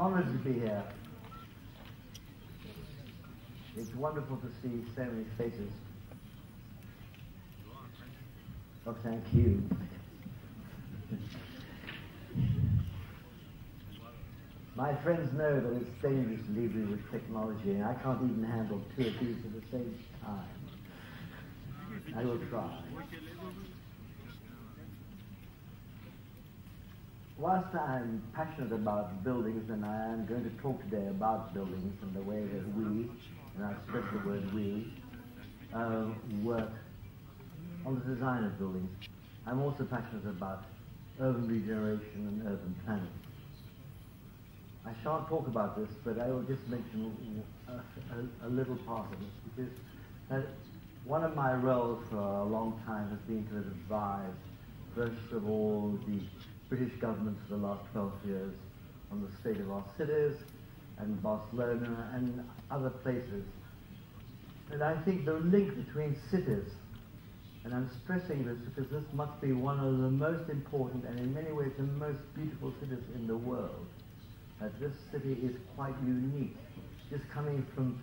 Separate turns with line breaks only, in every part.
honored to be here. It's wonderful to see so many faces. Oh, thank you. My friends know that it's dangerous to leave me with technology, and I can't even handle two of these at the same time. I will try. Whilst I'm passionate about buildings, and I am going to talk today about buildings and the way that we, and I stress the word we, work on the design of buildings, I'm also passionate about urban regeneration and urban planning. I shan't talk about this, but I will just mention a little part of it, because one of my roles for a long time has been to advise, first of all, the British government for the last 12 years on the state of our cities, and Barcelona and other places. And I think the link between cities, and I'm stressing this because this must be one of the most important and in many ways the most beautiful cities in the world, that this city is quite unique. Just coming from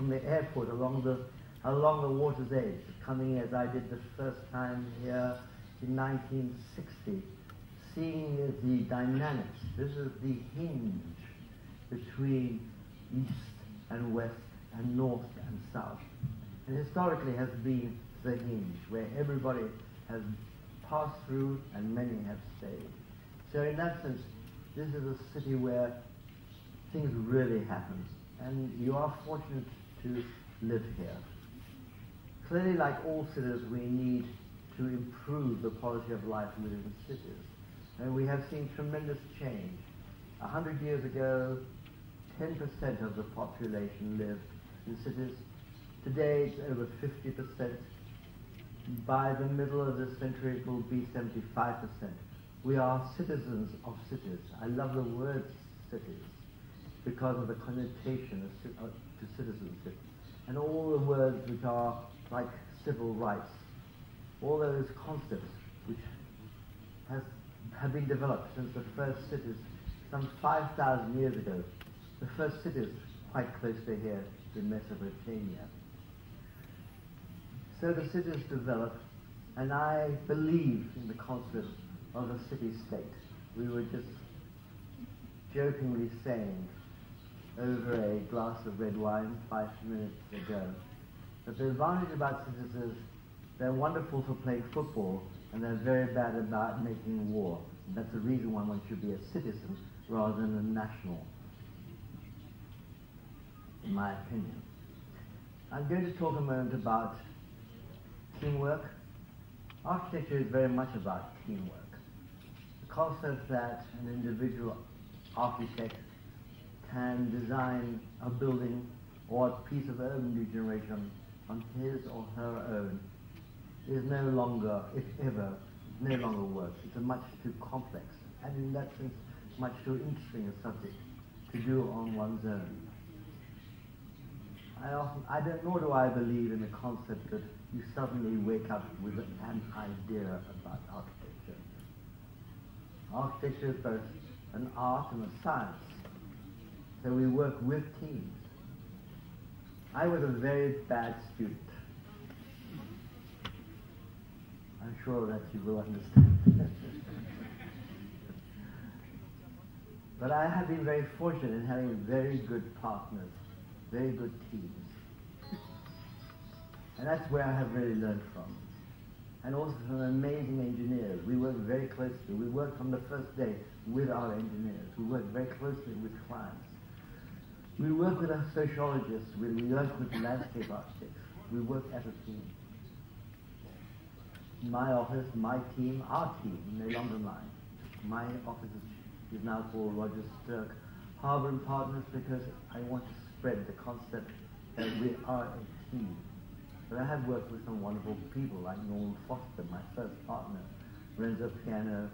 the airport along the water's edge, coming as I did the first time here in 1960, seeing the dynamics. This is the hinge between east and west and north and south. And historically has been the hinge where everybody has passed through and many have stayed. So in that sense, this is a city where things really happen. And you are fortunate to live here. Clearly, like all cities, we need to improve the quality of life within the cities. And we have seen tremendous change. 100 years ago, 10% of the population lived in cities. Today, it's over 50%. By the middle of this century, it will be 75%. We are citizens of cities. I love the word cities because of the connotation to citizenship. And all the words which are like civil rights, all those concepts which have been developed since the first cities, some 5,000 years ago. The first cities quite close to here in Mesopotamia. So the cities developed, and I believe in the concept of a city-state. We were just jokingly saying over a glass of red wine 5 minutes ago that the advantage about cities is they're wonderful for playing football, and they're very bad about making war. And that's the reason why one should be a citizen rather than a national, in my opinion. I'm going to talk a moment about teamwork. Architecture is very much about teamwork. The concept that an individual architect can design a building or a piece of urban regeneration on his or her own is no longer, if ever, no longer works. It's a much too complex, and in that sense, much too interesting a subject to do on one's own. Nor do I believe in the concept that you suddenly wake up with an idea about architecture. Architecture is both an art and a science, so we work with teams. I was a very bad student. I'm sure that you will understand. But I have been very fortunate in having very good partners, very good teams. And that's where I have really learned from. And also from amazing engineers. We worked very closely. We worked from the first day with our engineers. We worked very closely with clients. We work with our sociologists. We work with landscape architects. We work as a team. My office, my team, our team, no longer mine. My office is now called Roger Stirk Harbour and Partners because I want to spread the concept that we are a team. But I have worked with some wonderful people like Norman Foster, my first partner, Renzo Piano,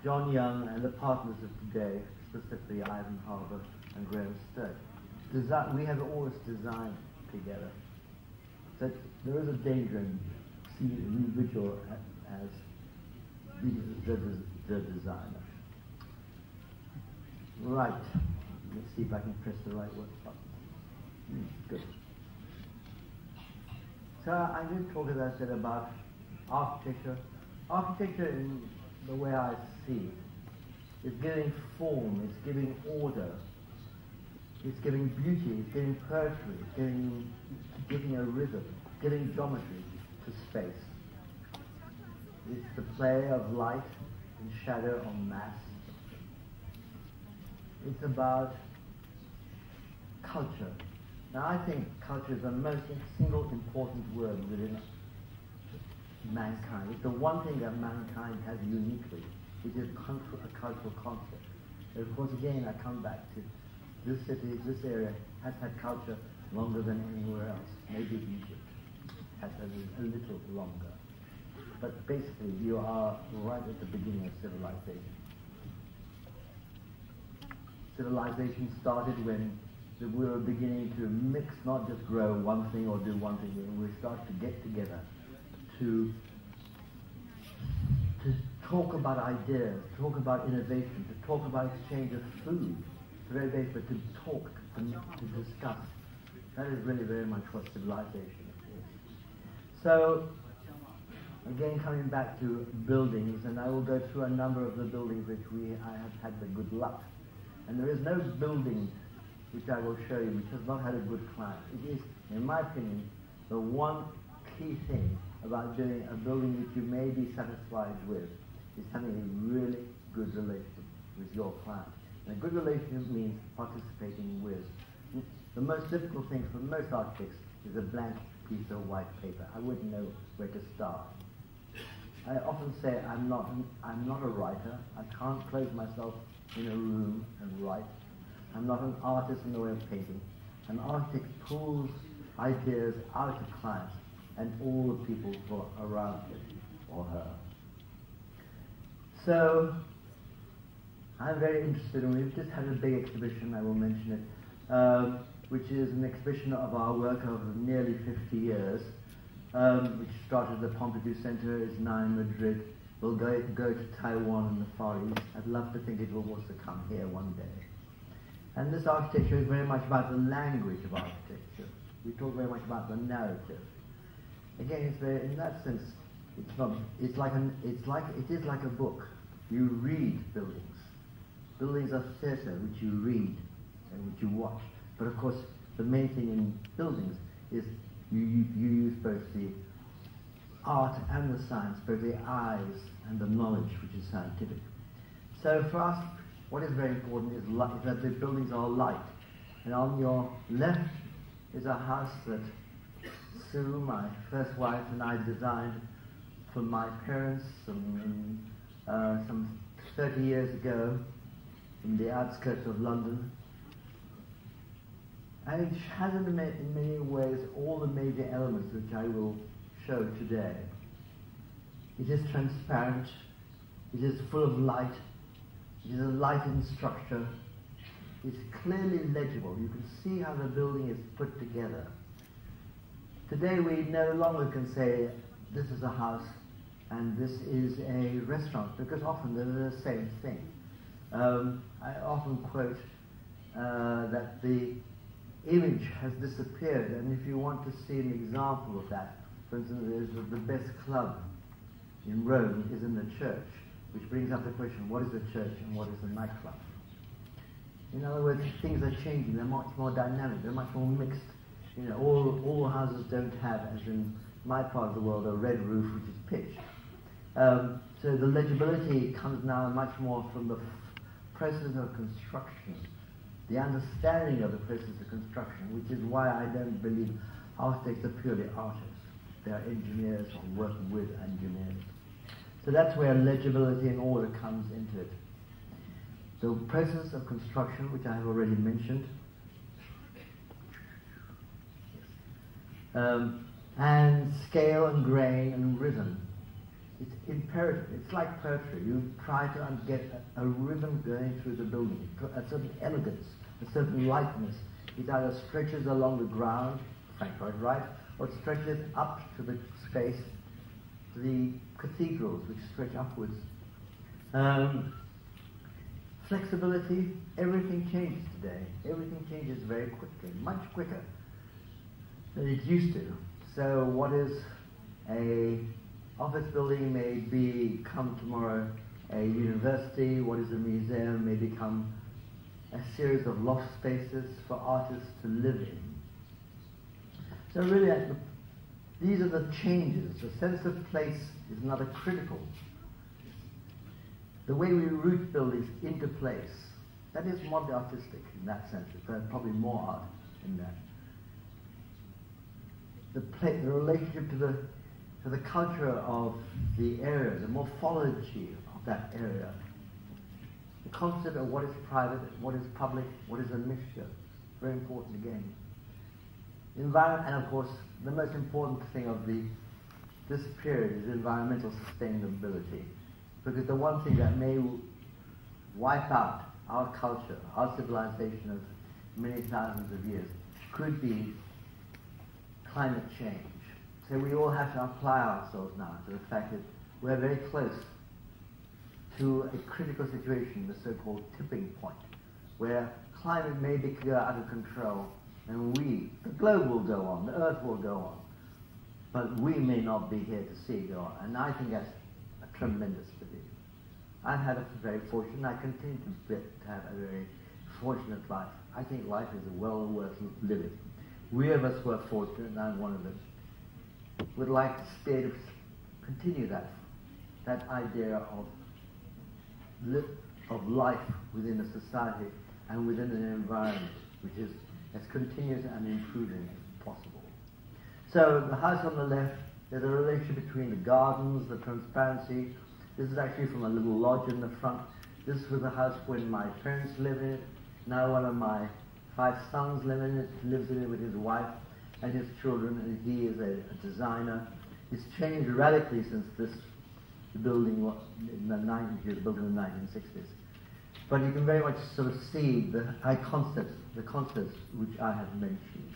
John Young, and the partners of today, specifically Ivan Harbour and Graham Stirk. We have always designed together. So there is a danger in seeing an individual as the designer. Right. Let's see if I can press the right button. Good. So I'm going to talk, as I said, about architecture. Architecture, in the way I see it, is giving form, it's giving order, it's giving beauty, it's giving poetry, it's giving a rhythm, giving geometry to space. It's the play of light and shadow on mass. It's about culture. Now I think culture is the most single important word within mankind. It's the one thing that mankind has uniquely, which is a cultural concept. And of course, again, I come back to this city, this area has had culture longer than anywhere else. Maybe Egypt has a little longer. But basically, you are right at the beginning of civilization. Civilization started when we were beginning to mix, not just grow one thing or do one thing. We started to get together to talk about ideas, to talk about innovation, to talk about exchange of food, very basic, but to talk, to discuss. That is really very much what civilization is. So, again, coming back to buildings, and I will go through a number of the buildings which I have had the good luck. And there is no building which I will show you which has not had a good client. It is, in my opinion, the one key thing about doing a building which you may be satisfied with is having a really good relationship with your client. And a good relationship means participating with. The most difficult thing for most architects is a blank piece of white paper. I wouldn't know where to start. I often say I'm not a writer. I can't close myself in a room and write. I'm not an artist in the way of painting. An architect pulls ideas out of clients and all the people who are around him or her. So I'm very interested, and we've just had a big exhibition, I will mention it, which is an exhibition of our work over nearly 50 years, which started at the Pompidou Center, is now in Madrid. We'll go to Taiwan and the Far East. I'd love to think it will also come here one day. And this architecture is very much about the language of architecture. We talk very much about the narrative. Again, it's very, in that sense, it is like a book. You read buildings. Buildings are theatre which you read and which you watch. But of course, the main thing in buildings is you use both the art and the science, both the eyes and the knowledge, which is scientific. So for us, what is very important is that the buildings are light. And on your left is a house that Sue, my first wife, and I designed for my parents some 30 years ago in the outskirts of London. And it has in many ways all the major elements which I will show today. It is transparent, it is full of light, it is a light in structure, it's clearly legible. You can see how the building is put together. Today we no longer can say this is a house and this is a restaurant, because often they're the same thing. I often quote that the image has disappeared, and if you want to see an example of that, for instance, the best club in Rome is in the church, which brings up the question, what is a church and what is a nightclub? In other words, things are changing, they're much more dynamic, they're much more mixed. You know, all houses don't have, as in my part of the world, a red roof which is pitched. So the legibility comes now much more from the process of construction, the understanding of the process of construction, which is why I don't believe architects are purely artists. They are engineers or work with engineers. So that's where legibility and order comes into it. The process of construction, which I have already mentioned, and scale and grain and rhythm. It's imperative. It's like poetry. You try to get a rhythm going through the building, a certain elegance, a certain lightness. It either stretches along the ground, Frankfurt, right, or it stretches up to the space, to the cathedrals, which stretch upwards. Flexibility, everything changes today. Everything changes very quickly, much quicker than it used to. So what is a office building may become tomorrow a university. What is a museum may become a series of loft spaces for artists to live in. So really, these are the changes. The sense of place is another critical. The way we root buildings into place, that is modern artistic in that sense. There's probably more art in that. The relationship to the culture of the area, the morphology of that area, the concept of what is private, what is public, what is a mixture, very important again. Environment, and of course, the most important thing of this period is environmental sustainability, because the one thing that may wipe out our culture, our civilization of many thousands of years, could be climate change. So we all have to apply ourselves now to the fact that we're very close to a critical situation, the so-called tipping point, where climate may go out of control, and the globe will go on, the earth will go on, but we may not be here to see it go on. And I think that's a tremendous pity. I've had a very fortunate, I continue to have a very fortunate life. I think life is well worth living. We of us were fortunate, and I'm one of them, would like to be able to continue that idea of life within a society and within an environment which is as continuous and improving as possible. So the house on the left, there's a relationship between the gardens, the transparency. This is actually from a little lodge in the front. This was a house when my parents lived in it. Now one of my 5 sons lives in it with his wife and his children, and he is a designer. It's changed radically since this building was in the 90s, it was built in the 1960s. But you can very much sort of see the concepts which I have mentioned.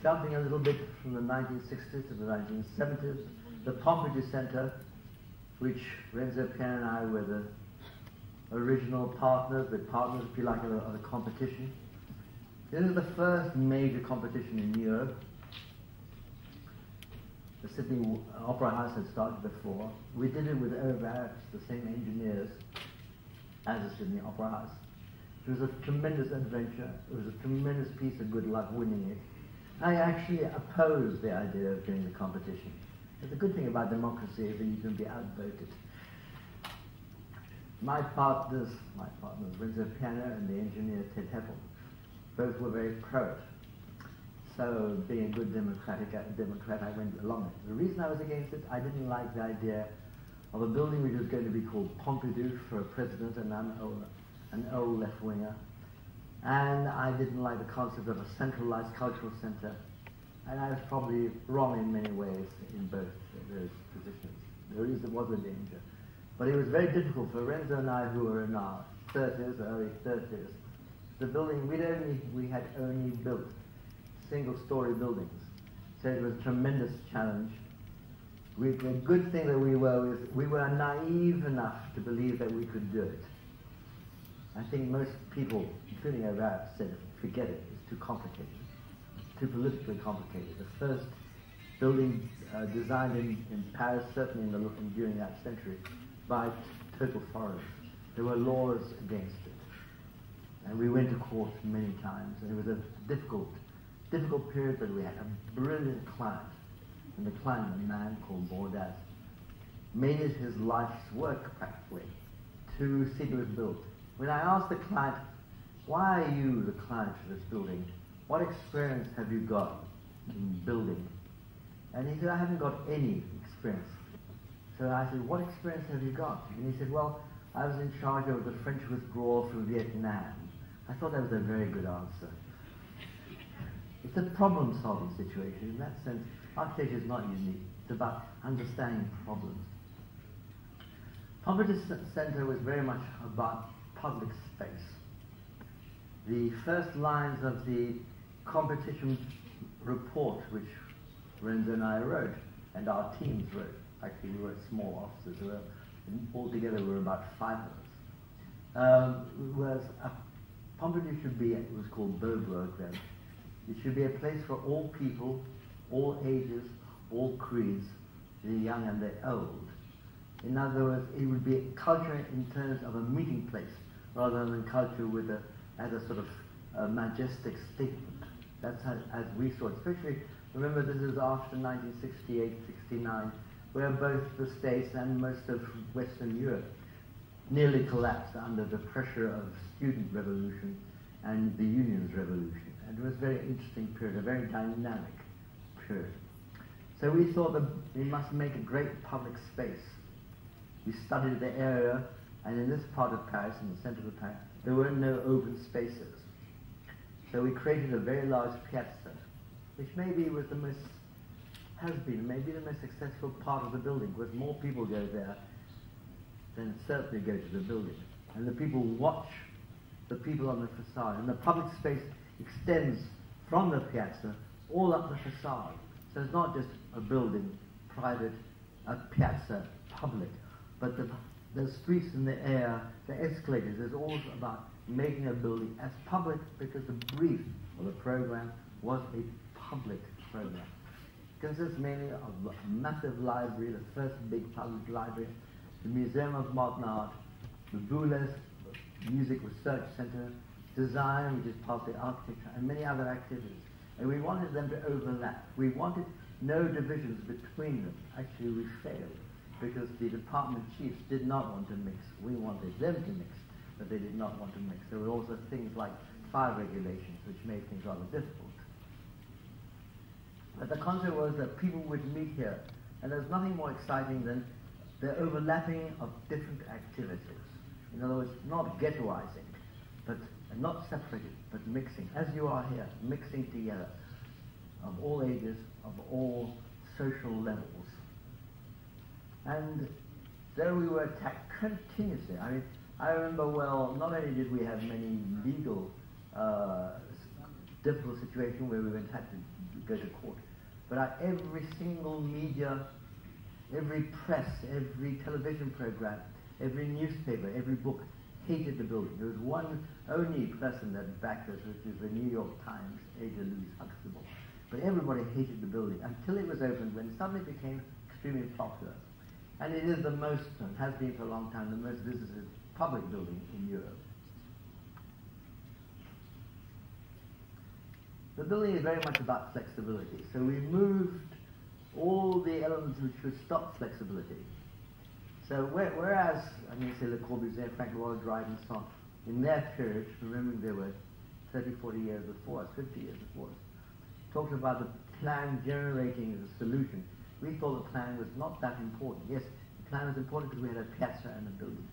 Jumping a little bit from the 1960s to the 1970s, the Pompidou Center, which Renzo Piano and I were the original partners, if you like, of the competition. This is the first major competition in Europe. The Sydney Opera House had started before. We did it with the same engineers as the Sydney Opera House. It was a tremendous adventure. It was a tremendous piece of good luck winning it. I actually opposed the idea of doing the competition. But the good thing about democracy is that you can be outvoted. My partners, Renzo Piano and the engineer Ted Heppel, both were very pro it. So, being a good Democrat, I went along it. The reason I was against it, I didn't like the idea of a building which was going to be called Pompidou for a president, and I'm an old left-winger. And I didn't like the concept of a centralized cultural center. And I was probably wrong in many ways in both those positions. There was a danger. But it was very difficult for Renzo and I, who were in our 30s, early 30s. The building, we had only built single-story buildings. So it was a tremendous challenge. The good thing that we were naive enough to believe that we could do it. I think most people, including Arab, said, forget it, it's too complicated, too politically complicated. The first building designed in Paris, certainly during that century, by total foreigners. There were laws against it. And we went to court many times, and it was a difficult period, but we had a brilliant client. And the client, a man called Bordas, made it his life's work, practically, to see it was built. When I asked the client, why are you the client for this building? What experience have you got in building? And he said, I haven't got any experience. So I said, what experience have you got? And he said, well, I was in charge of the French withdrawal from Vietnam. I thought that was a very good answer. It's a problem-solving situation. In that sense, architecture is not unique. It's about understanding problems. Pompidou Center was very much about public space. The first lines of the competition report, which Renzo and I wrote, and our teams wrote, actually we were small offices, there were altogether we were about 5 of us, was Pompidou should be, it was called Beaubourg then. It should be a place for all people, all ages, all creeds, the young and the old. In other words, it would be culture in terms of a meeting place, rather than culture with as a sort of a majestic statement. That's how, as we saw it. Especially, remember this is after 1968, 69, where both the States and most of Western Europe nearly collapsed under the pressure of student revolution and the unions revolution. And it was a very interesting period, a very dynamic period. So we thought that we must make a great public space. We studied the area, and in this part of Paris, in the center of Paris, there were no open spaces. So we created a very large piazza, which maybe was the most, has been maybe the most successful part of the building, because more people go there than certainly go to the building. And the people watch the people on the facade. And the public space extends from the piazza all up the facade. So it's not just a building, private, a piazza, public, but the streets in the air, the escalators, it's all about making a building as public, because the brief of the program was a public program. It consists mainly of a massive library, the first big public library, the Museum of Modern Art, the Boulez Music Research Center, design, which is part of the architecture, and many other activities. And we wanted them to overlap. We wanted no divisions between them. Actually, we failed, because the department chiefs did not want to mix. We wanted them to mix, but they did not want to mix. There were also things like fire regulations, which made things rather difficult. But the concept was that people would meet here, and there's nothing more exciting than the overlapping of different activities. In other words, not ghettoizing, but not separated, but mixing, as you are here, mixing together, of all ages, of all social levels. And though we were attacked continuously, I remember well, not only did we have many legal difficult situations where we had to go to court, but every single media, every press, every television program, every newspaper, every book hated the building. There was one only person that backed us, which is the New York Times, Ada Louise Huxtable. But everybody hated the building until it was opened, when it suddenly became extremely popular. And it is the most, and has been for a long time, the most visited public building in Europe. The building is very much about flexibility. So we moved all the elements which would stop flexibility. So whereas, say Le Corbusier, Frank Lloyd Wright and so on, in their period, remembering they were 30, 40 years before us, 50 years before us, talked about the plan generating the solution. We thought the plan was not that important. Yes, the plan was important because we had a piazza and a building.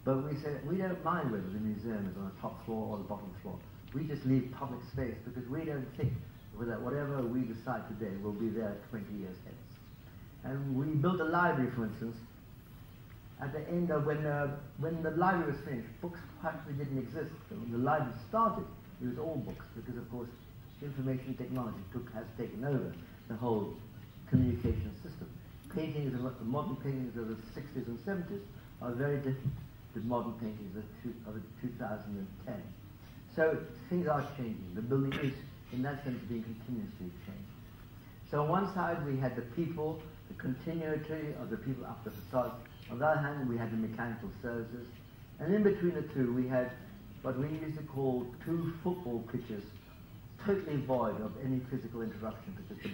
But we said, we don't mind whether the museum is on the top floor or the bottom floor. We just leave public space because we don't think that whatever we decide today will be there 20 years hence. And we built a library, for instance. At the end of when the library was finished, books practically didn't exist. So when the library started, it was all books, because of course information technology has taken over the whole communication system. Paintings, the modern paintings of the 60s and 70s are very different to modern paintings of 2010. So things are changing. The building is, in that sense, being continuously changed. So on one side we had the people, the continuity of the people up the facade. On the other hand, we had the mechanical services. And in between the two, we had what we used to call two football pitches, totally void of any physical interruption, because the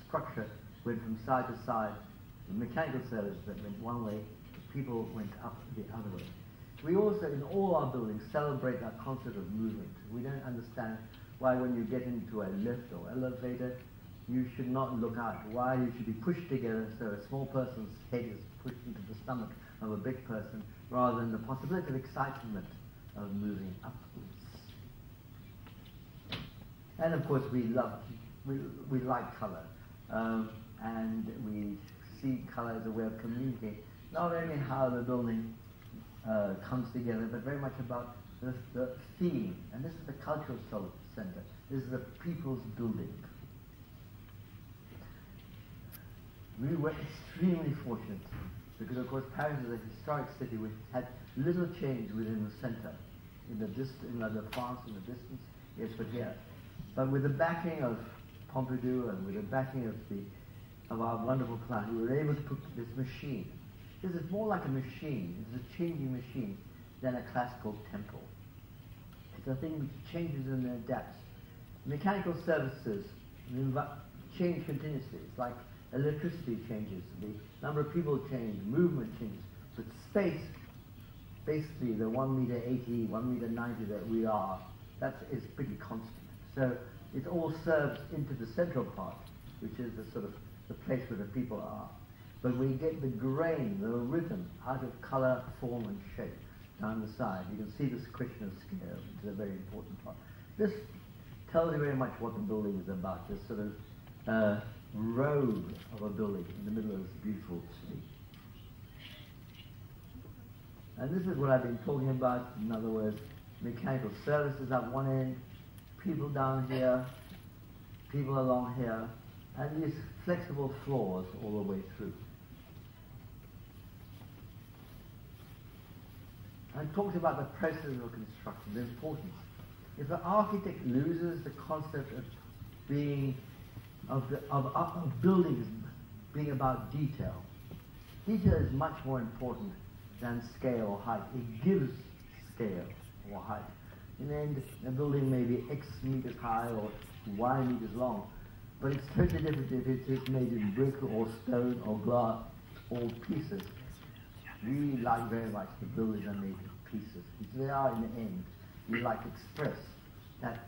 structure went from side to side. The mechanical service that went one way, the people went up the other way. We also, in all our buildings, celebrate our concept of movement. We don't understand why when you get into a lift or elevator, you should not look out. Why you should be pushed together so a small person's head is pushed into the stomach of a big person, rather than the possibility of excitement of moving upwards. And of course we like colour, and we see colour as a way of communicating, not only how the building comes together, but very much about the theme. And this is the cultural centre. This is the people's building. We were extremely fortunate because of course Paris is a historic city which had little change within the center. In the France in the distance, yes, but here. But with the backing of Pompidou and with the backing of our wonderful client, we were able to put this machine. This is more like a machine. It's a changing machine than a classical temple. It's a thing which changes and adapts. Mechanical services change continuously. It's like electricity changes, the number of people change, movement changes, but space, basically the 1 meter 80, 1 meter 90 that we are, that is pretty constant. So it all serves into the central part, which is the sort of the place where the people are. But we get the grain, the rhythm, out of color, form and shape down the side. You can see the squishness of scale, which is a very important part. This tells you very much what the building is about, this sort of road of a building in the middle of this beautiful city. And this is what I've been talking about. In other words, mechanical services at one end, people down here, people along here, and these flexible floors all the way through. I talked about the process of construction, the importance. If the architect loses the concept of being of buildings being about detail, detail is much more important than scale or height. It gives scale or height. In the end, a building may be X meters high or Y meters long, but it's totally different if it is made in brick or stone or glass or pieces. We like very much the buildings are made of pieces, which they are in the end. We like to express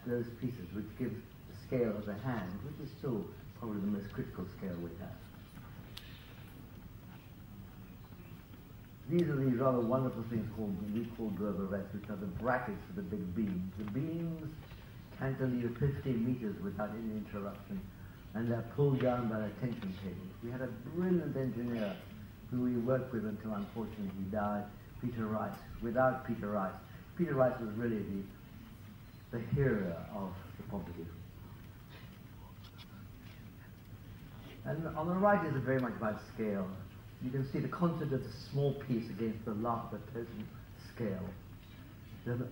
those pieces, which gives the scale of the hand, which is still probably the most critical scale we have. These are these rather wonderful things we call gerberettes, which are the brackets for the big beams. The beams cantilever 15 meters without any interruption, and they're pulled down by the tension cables. We had a brilliant engineer who we worked with until unfortunately he died, Peter Rice. Without Peter Rice was really the hero of the Pompidou. And on the right is very much about scale. You can see the concept of the small piece against the total scale. The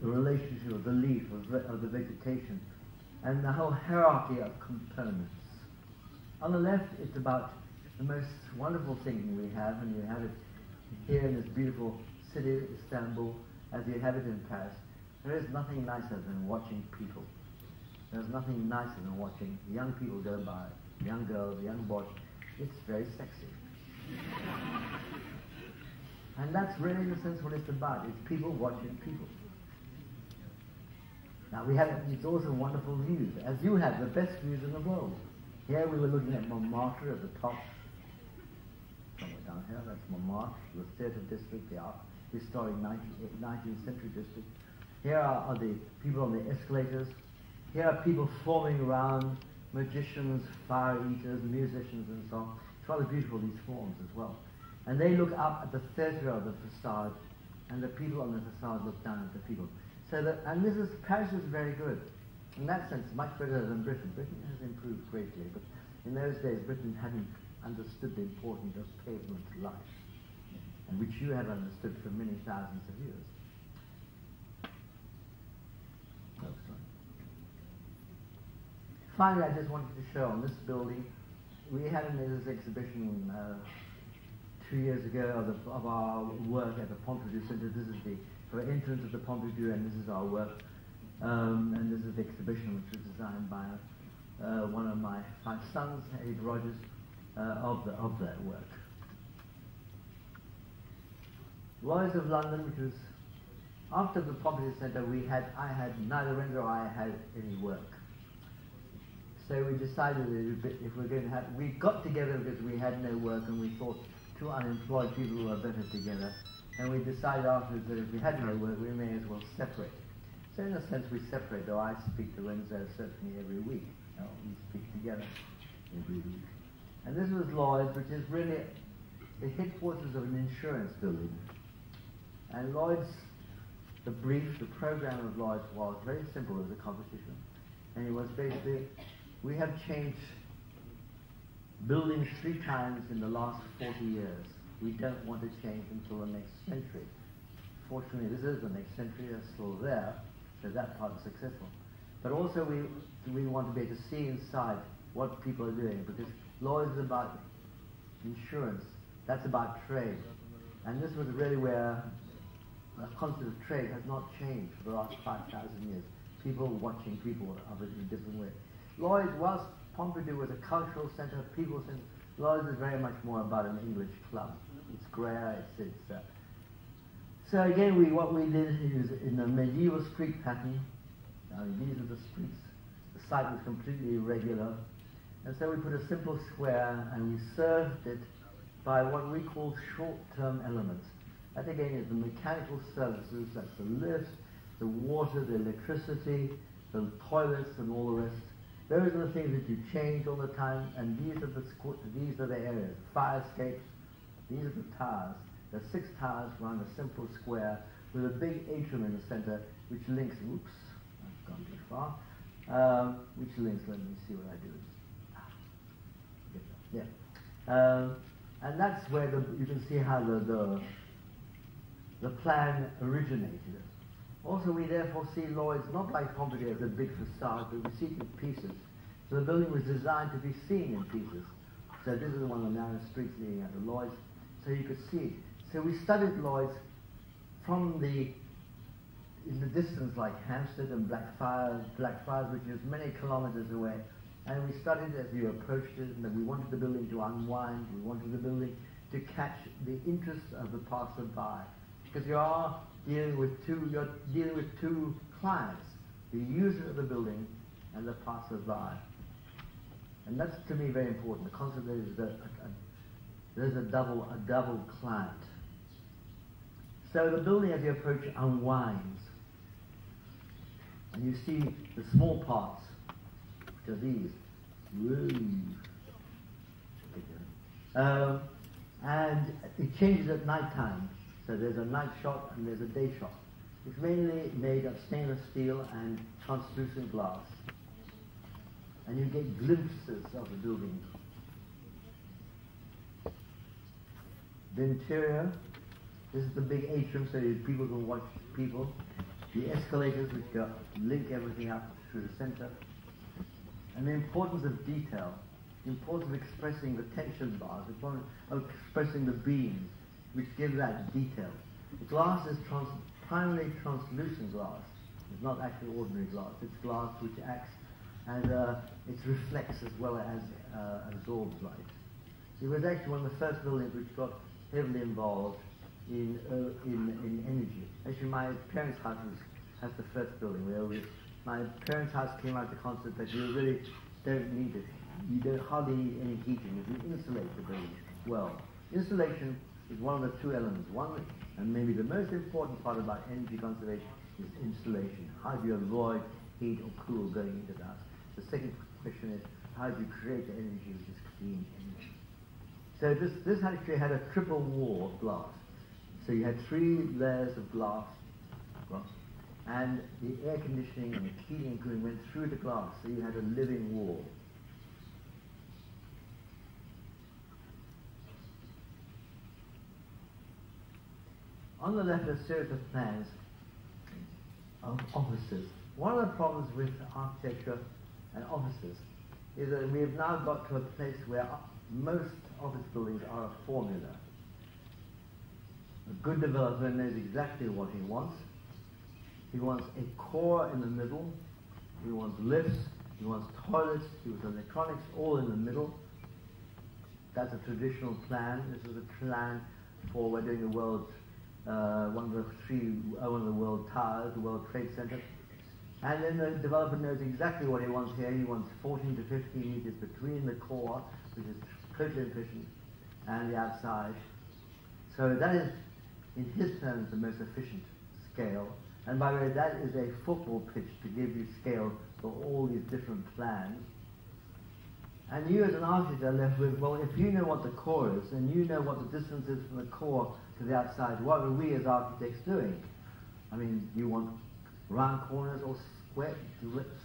relationship of the leaf, of the vegetation, and the whole hierarchy of components. On the left, it's about the most wonderful thing we have, and you have it here in this beautiful city, Istanbul, as you have it in Paris. There is nothing nicer than watching people. There's nothing nicer than watching young people go by, young girls, young boys. It's very sexy. And that's really, in a sense, what it's about. It's people watching people. Now, it's also wonderful views, as you have the best views in the world. Here we were looking at Montmartre at the top. Somewhere down here, that's Montmartre, the theatre district, the historic 19th century district. Here are the people on the escalators. Here are people forming around, magicians, fire eaters, musicians, and so on. It's rather beautiful, these forms as well. And they look up at the theatre of the facade, and the people on the facade look down at the people. Paris is very good. In that sense, much better than Britain. Britain has improved greatly, but in those days, Britain hadn't understood the importance of pavement life, and which you have understood for many thousands of years. Oh, sorry. Finally, I just wanted to show on this building, we had this exhibition 2 years ago of our work at the Pompidou Center. This is the entrance of the Pompidou, and this is our work. And this is the exhibition which was designed by one of my 5 sons, Abe Rogers, of that work. Lloyd of London, which was after the Pompidou Center, neither Renzo or I had any work. So we decided that if we're going to have, we got together because we had no work, and we thought 2 unemployed people were better together. And we decided afterwards that if we had no work, we may as well separate. So in a sense, we separate, though I speak to Renzo certainly every week. We speak together every week. And this was Lloyd's, which is really the headquarters of an insurance building. And Lloyd's, the program of Lloyd's was very simple. It was a competition. And it was basically, we have changed buildings 3 times in the last 40 years. we don't want to change until the next century. Fortunately, this is the next century, that's still there, so that part is successful. But also we want to be able to see inside what people are doing, because law is about insurance, that's about trade. And this was really where the concept of trade has not changed for the last 5,000 years. People watching people of it in a different way. Lloyd, whilst Pompidou was a cultural centre, people centre, Lloyd is very much more about an English club. It's square, so again, what we did is in a medieval street pattern. These are the streets. The site was completely irregular, and so we put a simple square and we served it by what we call short-term elements. That again is the mechanical services, that's the lifts, the water, the electricity, the toilets and all the rest. Those are the things that you change all the time, and these are the areas. Fire escapes, these are the towers. There are 6 towers around a simple square with a big atrium in the center which links, oops, I've gone too far, which links, let me see what I do. Yeah. And that's where you can see how the plan originated. Also, we therefore see Lloyd's not like Pompidou as a big facade, but we see it in pieces. So the building was designed to be seen in pieces. So this is one of the narrow streets leading out to Lloyd's, so you could see it. So we studied Lloyd's from in the distance, like Hampstead and Blackfriars, which is many kilometers away. And we studied as you approached it, and that we wanted the building to unwind, we wanted the building to catch the interest of the passer-by. Because you're dealing with two clients, the user of the building and the passer-by. And that's, to me, very important. The concept is that there's a double client. So the building, as you approach, unwinds. And you see the small parts, which are these. And it changes at night time. So there's a night shot and there's a day shot. It's mainly made of stainless steel and translucent glass. And you get glimpses of the building. The interior, this is the big atrium so people can watch people. The escalators which link everything up through the center. And the importance of detail, the importance of expressing the tension bars, the importance of expressing the beams, which give that detail. The glass is primarily translucent glass. It's not actually ordinary glass. It's glass which acts and it reflects as well as absorbs light. It was actually one of the first buildings which got heavily involved in energy. Actually, my parents' house has the first building. My parents' house came out the concept that you really don't need it. You don't hardly need any heating. You insulate the building well. Insulation is one of the 2 elements. One, and maybe the most important part about energy conservation, is insulation. How do you avoid heat or cool going into the house? The second question is, how do you create the energy which is clean energy? So this actually had a triple wall of glass. So you had 3 layers of glass, and the air conditioning and the heating and cooling went through the glass, so you had a living wall. On the left are a series of plans of offices. One of the problems with architecture and offices is that we have now got to a place where most office buildings are a formula. A good developer knows exactly what he wants. He wants a core in the middle, he wants lifts, he wants toilets, he wants electronics, all in the middle. That's a traditional plan. This is a plan for, we're doing the world, one of the world towers, the World Trade Center. And then the developer knows exactly what he wants here. He wants 14 to 15 meters between the core, which is totally efficient, and the outside. So that is, in his terms, the most efficient scale. And by the way, that is a football pitch to give you scale for all these different plans. And you as an architect are left with, well, if you know what the core is, and you know what the distance is from the core to the outside, what are we as architects doing? I mean, you want round corners or square,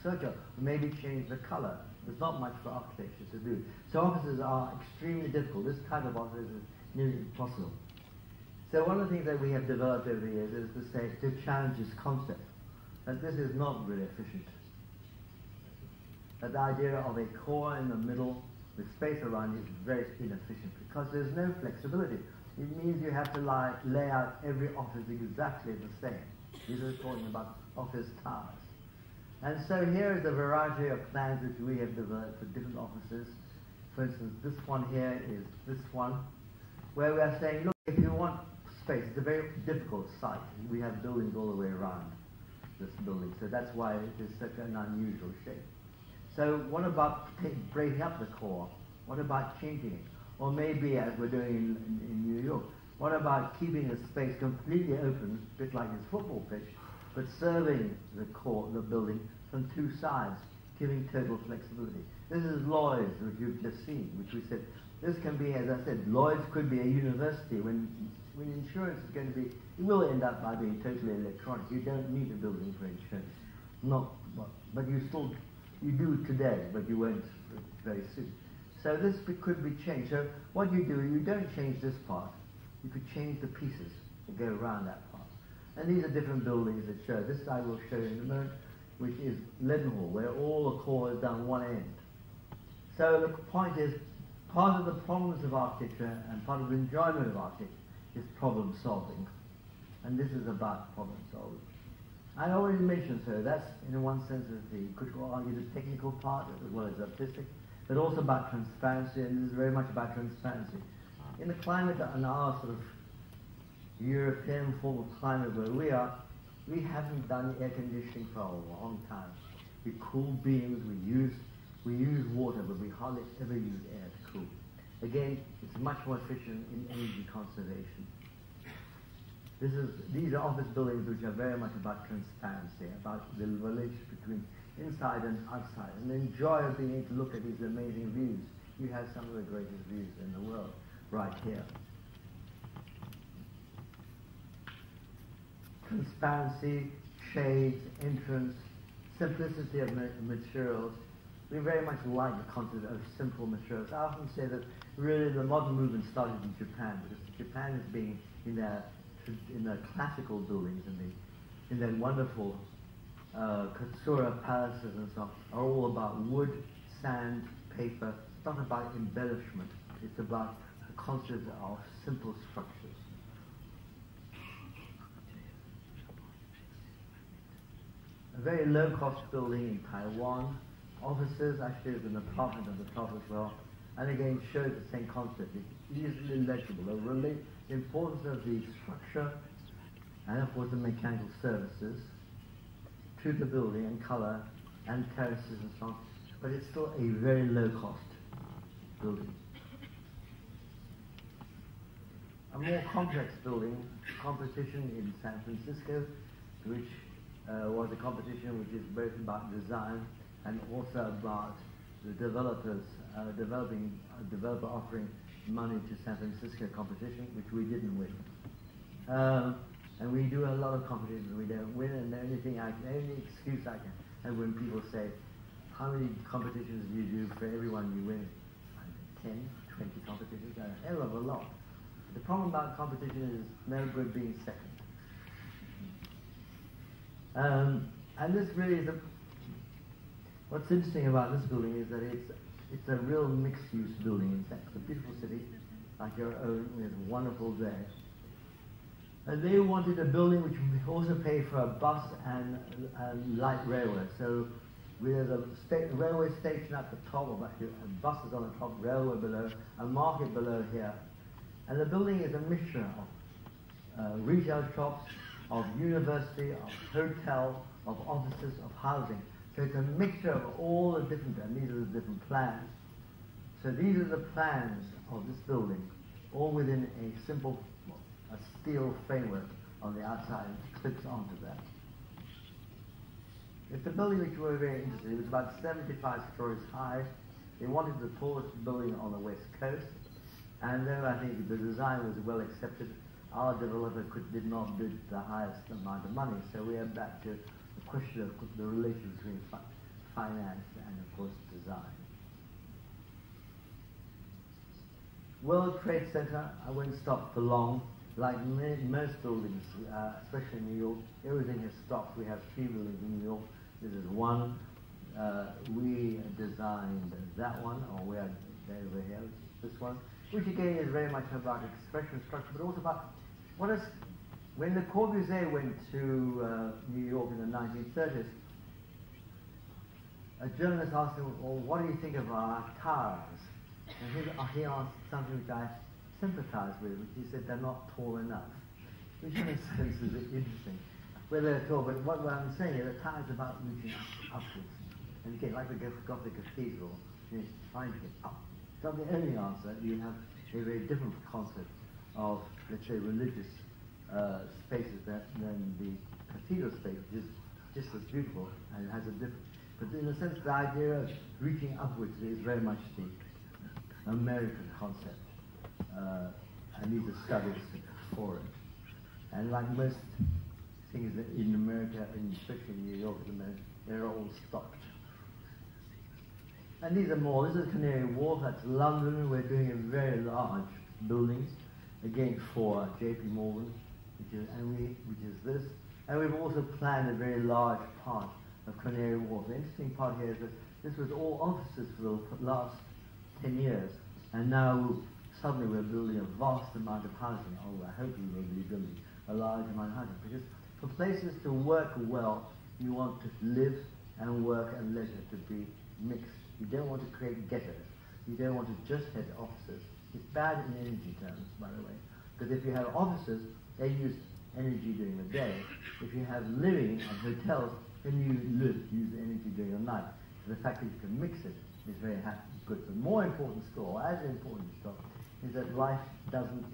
circular, maybe change the color. There's not much for architecture to do. So offices are extremely difficult. This type of office nearly impossible. So one of the things that we have developed over the years is to challenge this concept that this is not really efficient. That the idea of a core in the middle with space around it is very inefficient because there's no flexibility. It means you have to lay out every office exactly the same. These are talking about office towers. And so here is a variety of plans which we have developed for different offices. For instance, this one here is this one, where we are saying, look, if you want space, it's a very difficult site. We have buildings all the way around this building, so that's why it is such an unusual shape. So what about breaking up the core? What about changing it? Or maybe, as we're doing in New York, what about keeping the space completely open, a bit like this football pitch, but serving the core, the building, from two sides, giving total flexibility. This is Lloyd's, which you've just seen, which we said, this can be, as I said, Lloyd's could be a university. When insurance is going to be, it will end up by being totally electronic. You don't need a building for insurance. But you do today, but you won't very soon. So this could be changed. So what you do, you don't change this part. You could change the pieces that go around that part. And these are different buildings that show. This I will show you in a moment, which is Leadenhall, where all the core is down one end. So the point is, part of the problems of architecture and part of the enjoyment of architecture is problem solving. And this is about problem solving. I already mentioned, so that's in one sense you could argue the technical part as well as artistic, but also about transparency, and this is very much about transparency. In the climate and our sort of European form of climate where we are, we haven't done air conditioning for a long time. We cool beams, we use water, but we hardly ever use air to cool. Again, it's much more efficient in energy conservation. These are office buildings which are very much about transparency, about the relationship between inside and outside, and the joy of being able to look at these amazing views. You have some of the greatest views in the world right here. Transparency, shades, entrance, simplicity of materials. We very much like the concept of simple materials. I often say that really the modern movement started in Japan, because Japan has been in the classical buildings, in their wonderful Katsura palaces and so on, are all about wood, sand, paper. It's not about embellishment. It's about the concept of simple structures. A very low-cost building in Taiwan. Offices, actually there's an apartment at the top as well. And again, shows the same concept. It's easily legible. The importance of the structure and of course the mechanical services to the building and color and terraces and so on. But it's still a very low-cost building. A more complex building, competition in San Francisco, which was a competition which is both about design and also about the developer offering money to San Francisco competition, which we didn't win. And we do a lot of competitions we don't win, and the only excuse I can have when people say, how many competitions do you do for everyone you win? 10, 20 competitions, a hell of a lot. The problem about competition is no good being second. And this really is what's interesting about this building is that it's a real mixed-use building. It's a beautiful city, like your own, with wonderful day. And they wanted a building which would also pay for a bus and light railway. So there's a railway station at the top, or buses on the top, railway below, a market below here. And the building is a mixture of retail shops, of university, of hotel, of offices, of housing. So it's a mixture of all the different, and these are the different plans. So these are the plans of this building, all within a simple, a steel framework on the outside, and clips onto that. It's a building which we were very interested in. It was about 75 stories high. They wanted the tallest building on the west coast, and then I think the design was well accepted. Our developer did not bid the highest amount of money, so we are back to the question of the relation between finance and, of course, design. World Trade Center, I won't stop for long. Like most buildings, especially in New York, everything has stopped. We have 3 buildings in New York. This is one. We designed that one, or we are over here, this one, which again is very much about expression structure, but also about what is. When Le Corbusier went to New York in the 1930s, a journalist asked him, well, what do you think of our towers? And he asked something which I sympathize with, which he said they're not tall enough, which in a sense is interesting. Well, they're tall, but what I'm saying is the tower is about reaching upwards. And again, like the Gothic cathedral, it's trying to get up. It's not the only answer. You have a very different concept of, let's say, religious spaces than the cathedral space, which is just as beautiful and has a different. But in a sense, the idea of reaching upwards is very much the American concept, and these are studies for it. And like most things in America, and especially in New York, they're all stopped. And these are more. This is Canary Wharf. That's London. We're doing a very large building, again for J.P. Morgan, which is this. And we've also planned a very large part of Canary Wharf. The interesting part here is that this was all offices for the last 10 years, and now suddenly we're building a vast amount of housing. Oh, I hope we will be building a large amount of housing, because for places to work well, you want to live and work and leisure to be mixed. You don't want to create ghettos. You don't want to just have offices. It's bad in energy terms, by the way, because if you have offices, they use energy during the day. If you have living and hotels, then you use energy during the night. So the fact that you can mix it is very good. The more important still, or as important still, is that life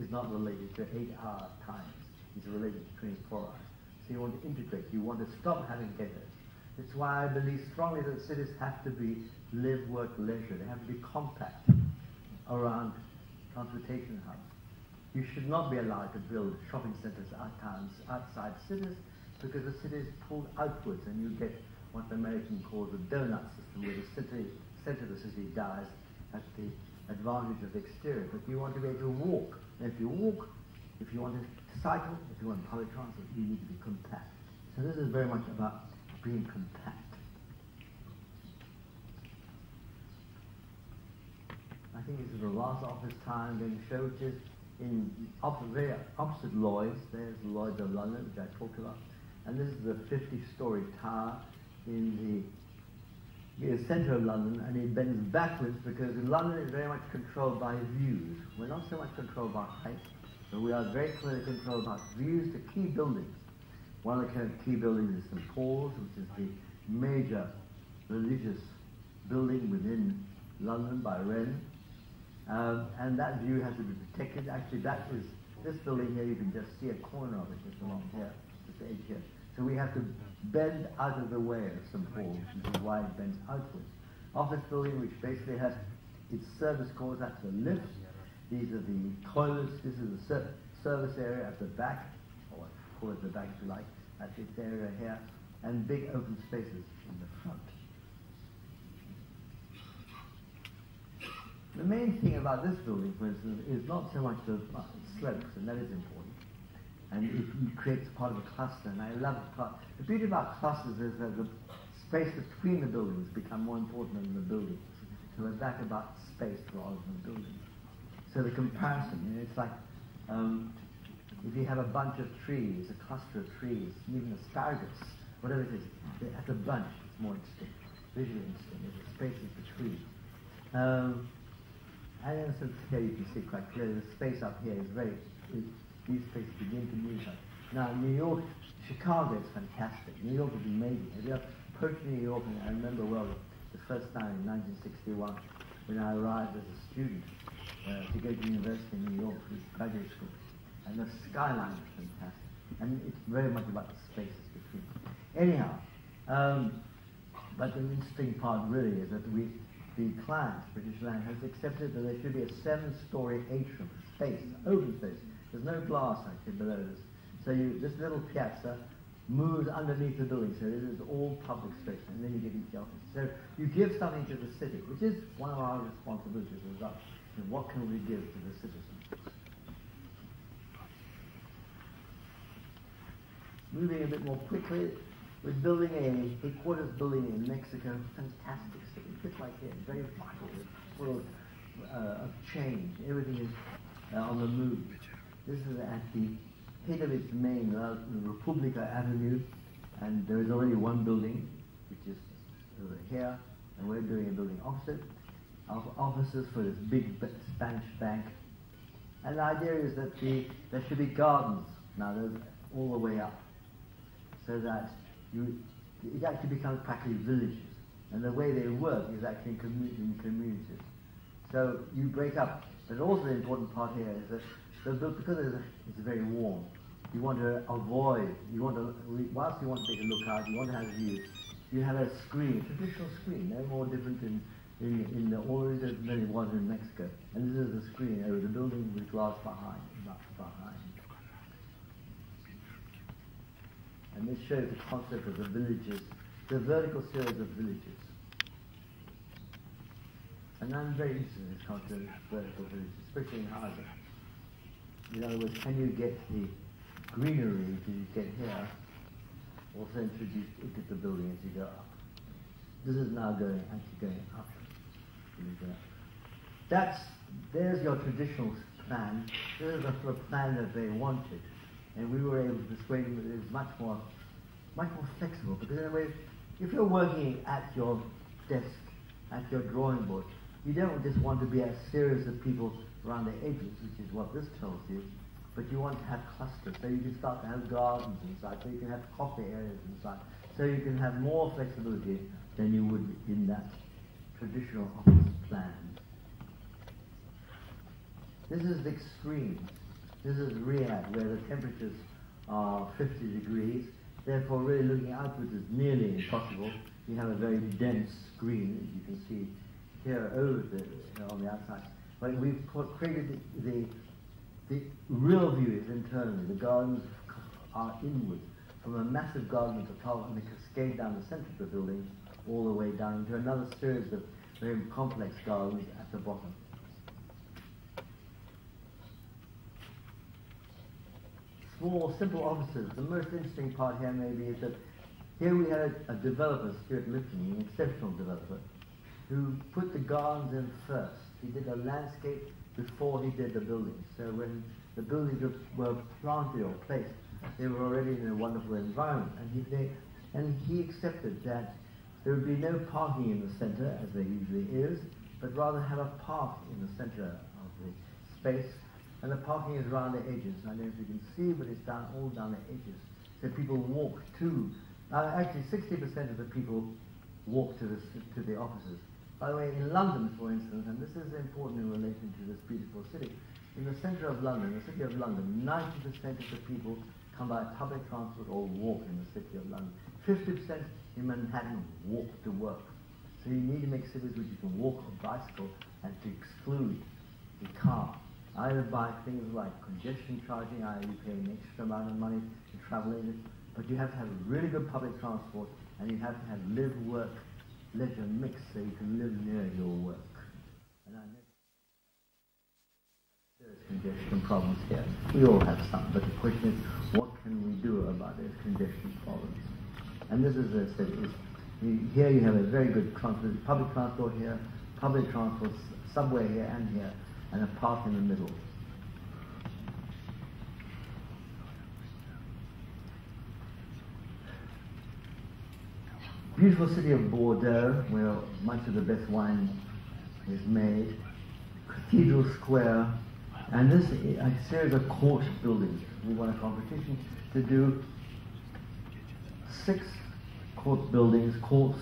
is not related to 8-hour times. It's related to 24 hours. So you want to integrate. You want to stop having ghettos. It's why I believe strongly that cities have to be live, work, leisure. They have to be compact around transportation hubs. You should not be allowed to build shopping centers outside cities, because the city is pulled outwards and you get what the American calls a donut system, where the center of the city dies at the advantage of the exterior. But you want to be able to walk. And if you walk, if you want to cycle, if you want public transport, you need to be compact. So this is very much about being compact. I think this is the last office tower I'm going to show, which is very opposite Lloyd's. There's Lloyd of London, which I talked about. And this is the 50-story tower in the center of London, and it bends backwards because London is very much controlled by views. We're not so much controlled by height, but we are very clearly controlled by views to key buildings. One of the key buildings is St. Paul's, which is the major religious building within London by Wren. And that view has to be protected. Actually, this building here, you can just see a corner of it just along here, just the edge here. So we have to bend out of the way of St. Paul's, which is why it bends outwards. Office building, which basically has its service calls, that's the lifts. These are the toilets. This is the service area at the back, or call it the back if you like. That's its area here, and big open spaces in the front. The main thing about this building, for instance, is not so much the slopes, and that is important. And it creates part of a cluster, and I love the beauty about clusters is that the space between the buildings become more important than the buildings. So we're back about space rather than buildings. So the comparison, it's like if you have a bunch of trees, a cluster of trees, even asparagus, whatever it is, as a bunch, it's more interesting, visually interesting. There's spaces between. And then so here you can see quite clearly the space up here is these spaces begin to move up. Now New York, Chicago is fantastic. New York is amazing. If you approach New York, and I remember well the first time in 1961 when I arrived as a student to go to university in New York for graduate school. And the skyline is fantastic. And it's very much about the spaces between. Anyhow, but the interesting part really is that the client, British Land, has accepted that there should be a 7-story atrium, space, open space. There's no glass actually below this. So this little piazza moves underneath the building, so this is all public space, and then you get into the office. So you give something to the city, which is one of our responsibilities as well. And what can we give to the citizens? Moving a bit more quickly, we're building a headquarters building in Mexico. Fantastic city, just like here, very vital, full of change. Everything is on the move. This is at the head of its main República Avenue, and there is already one building, which is over here, and we're doing a building opposite. Offices for this big Spanish bank. And the idea is that there should be gardens now, all the way up, so that it actually becomes practically villages. And the way they work is actually in communities. So you break up. But also the important part here is that because it's very warm, you want to avoid, whilst you want to take a look out, you want to have a view, you have a screen, a traditional screen, no more different in the oil than it was in Mexico. And this is a screen over the building with glass behind. And this shows the concept of the villages, the vertical series of villages. And I'm very interested in this concept of vertical villages, especially in Ireland. In other words, can you get the greenery that you get here also introduced into the building as you go up? This is now actually going up. There's your traditional plan. This is the sort of plan that they wanted. And we were able to persuade them that it is much more flexible. Because in a way, if you're working at your desk, at your drawing board, you don't just want to be a series of people around the edges, which is what this tells you, but you want to have clusters. So you can start to have gardens inside, so you can have coffee areas inside. So you can have more flexibility than you would in that traditional office plan. This is the extreme. This is Riyadh, where the temperatures are 50 degrees. Therefore, really looking outwards is nearly impossible. You have a very dense screen, as you can see here over on the outside. But we've created the real view is internally. The gardens are inward, from a massive garden at the top and a cascade down the center of the building, all the way down into another series of very complex gardens at the bottom. Small, simple offices. The most interesting part here maybe is that here we had a developer, Stuart Lipton, an exceptional developer, who put the gardens in first. He did a landscape before he did the buildings. So when the buildings were planted or placed, they were already in a wonderful environment. And he accepted that there would be no parking in the center, as there usually is, but rather have a park in the center of the space. And the parking is around the edges. I don't know if you can see, but it's all down the edges. So people walk to. Actually, 60% of the people walk to the offices. By the way, in London, for instance, and this is important in relation to this beautiful city, in the center of London, the city of London, 90% of the people come by public transport or walk in the city of London. 50% in Manhattan walk to work. So you need to make cities which you can walk or bicycle and to exclude the car. Either by things like congestion charging, either you pay an extra amount of money to travel in it, but you have to have a really good public transport, and you have to have live-work, leisure mix, so you can live near your work. And I know there's congestion problems here. We all have some, but the question is, what can we do about those congestion problems? And this is, as I said, here you have a very good public transport here, public transport, subway here and here, and a park in the middle. Beautiful city of Bordeaux, where much of the best wine is made. Cathedral Square, and this is a series of court buildings. We won a competition to do 6 court buildings, courts.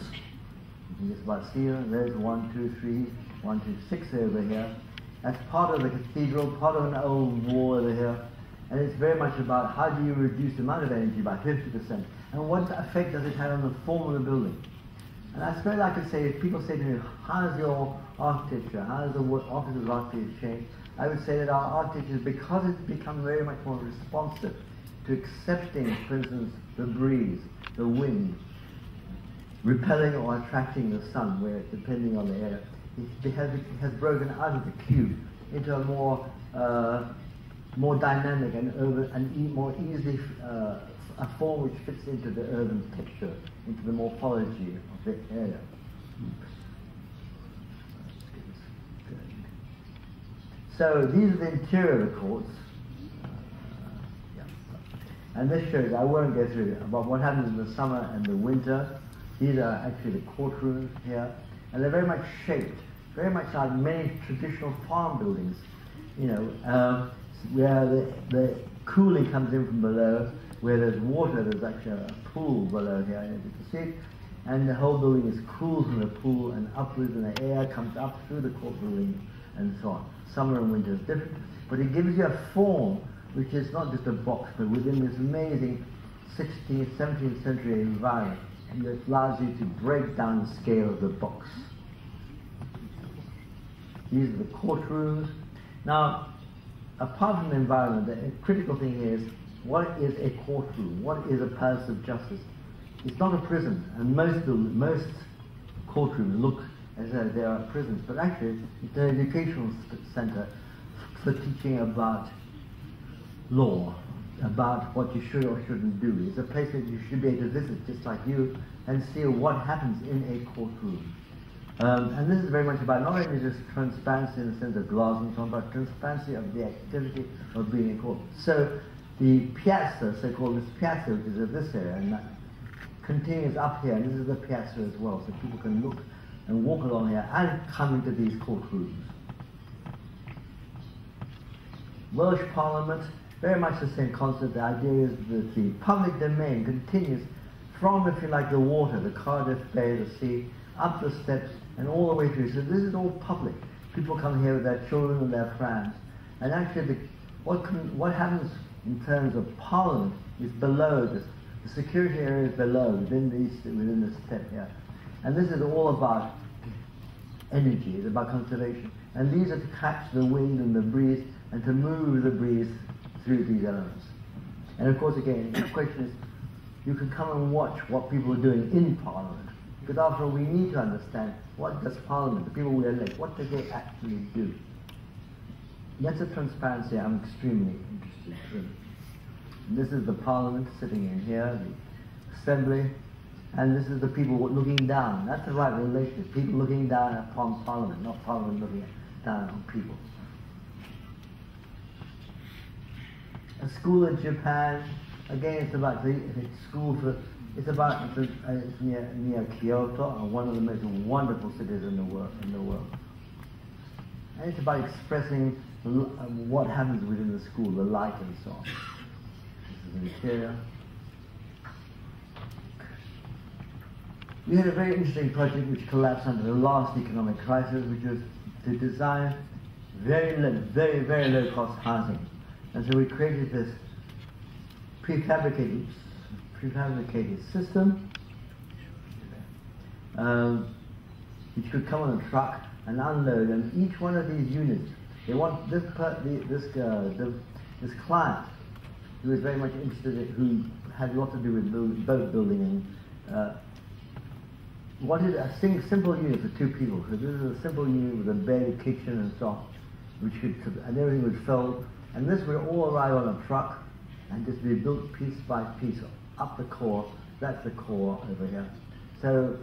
You can just about see them. There's 1, 2, 3, 1, 2, 6 over here. That's part of the cathedral, part of an old wall over here. And it's very much about how do you reduce the amount of energy by 50%. And what effect does it have on the form of the building? And I suppose I could say, if people say to me, how does your architecture, how does the office of architecture change? I would say that our architecture, because it's become very much more responsive to accepting, for instance, the breeze, the wind, repelling or attracting the sun, where depending on the area, it has broken out of the cube into a more dynamic and more easily a form which fits into the urban texture, into the morphology of the area. So these are the interior of the courts. And this shows, I won't go through it, about what happens in the summer and the winter. These are actually the courtrooms here. And they're very much shaped, very much like many traditional farm buildings, you know, where the cooling comes in from below, where there's water, there's actually a pool below here, as you can see. And the whole building is cooled from the pool and upwards, and the air comes up through the court building and so on. Summer and winter is different, but it gives you a form which is not just a box, but within this amazing 16th, 17th century environment, and it allows you to break down the scale of the box. These are the courtrooms. Now, apart from the environment, the critical thing is, what is a courtroom? What is a palace of justice? It's not a prison, and most courtrooms look as though they are prisons, but actually it's an educational center for teaching about law, about what you should or shouldn't do. It's a place that you should be able to visit, just like you, and see what happens in a courtroom. And this is very much about not only just transparency in the sense of glass and so on, but transparency of the activity of being in court. So the piazza, so-called this piazza, which is in this area, and that continues up here, and this is the piazza as well, so people can look and walk along here and come into these courtrooms. Welsh Parliament, very much the same concept. The idea is that the public domain continues from, if you like, the water, the Cardiff Bay, the sea, up the steps and all the way through. So this is all public. People come here with their children and their friends. And actually, what happens in terms of Parliament is below this. The security area is below, within this step here. And this is all about energy, it's about conservation. And these are to catch the wind and the breeze and to move the breeze through these elements. And of course, again, the question is, you can come and watch what people are doing in Parliament. Because after all, we need to understand, what does Parliament, the people we elect, what do they actually do? That's a transparency I'm extremely interested in. And this is the Parliament sitting in here, the Assembly, and this is the people looking down. That's the right relationship, people looking down upon Parliament, not Parliament looking down on people. A school in Japan, again, it's about it's near Kyoto, one of the most wonderful cities in the world. And it's about expressing what happens within the school, the light and so on. This is the interior. We had a very interesting project which collapsed under the last economic crisis, which was to design very low-cost housing. And so we created this prefabricated system which could come on a truck and unload, and each one of these units, they want this client who is very much interested in, who had a lot to do with boat building, and wanted a simple unit for two people. So this is a simple unit with a bed, a kitchen, and so on, and everything would fold. And this would all arrive on a truck and just be built piece by piece up the core. That's the core over here. So,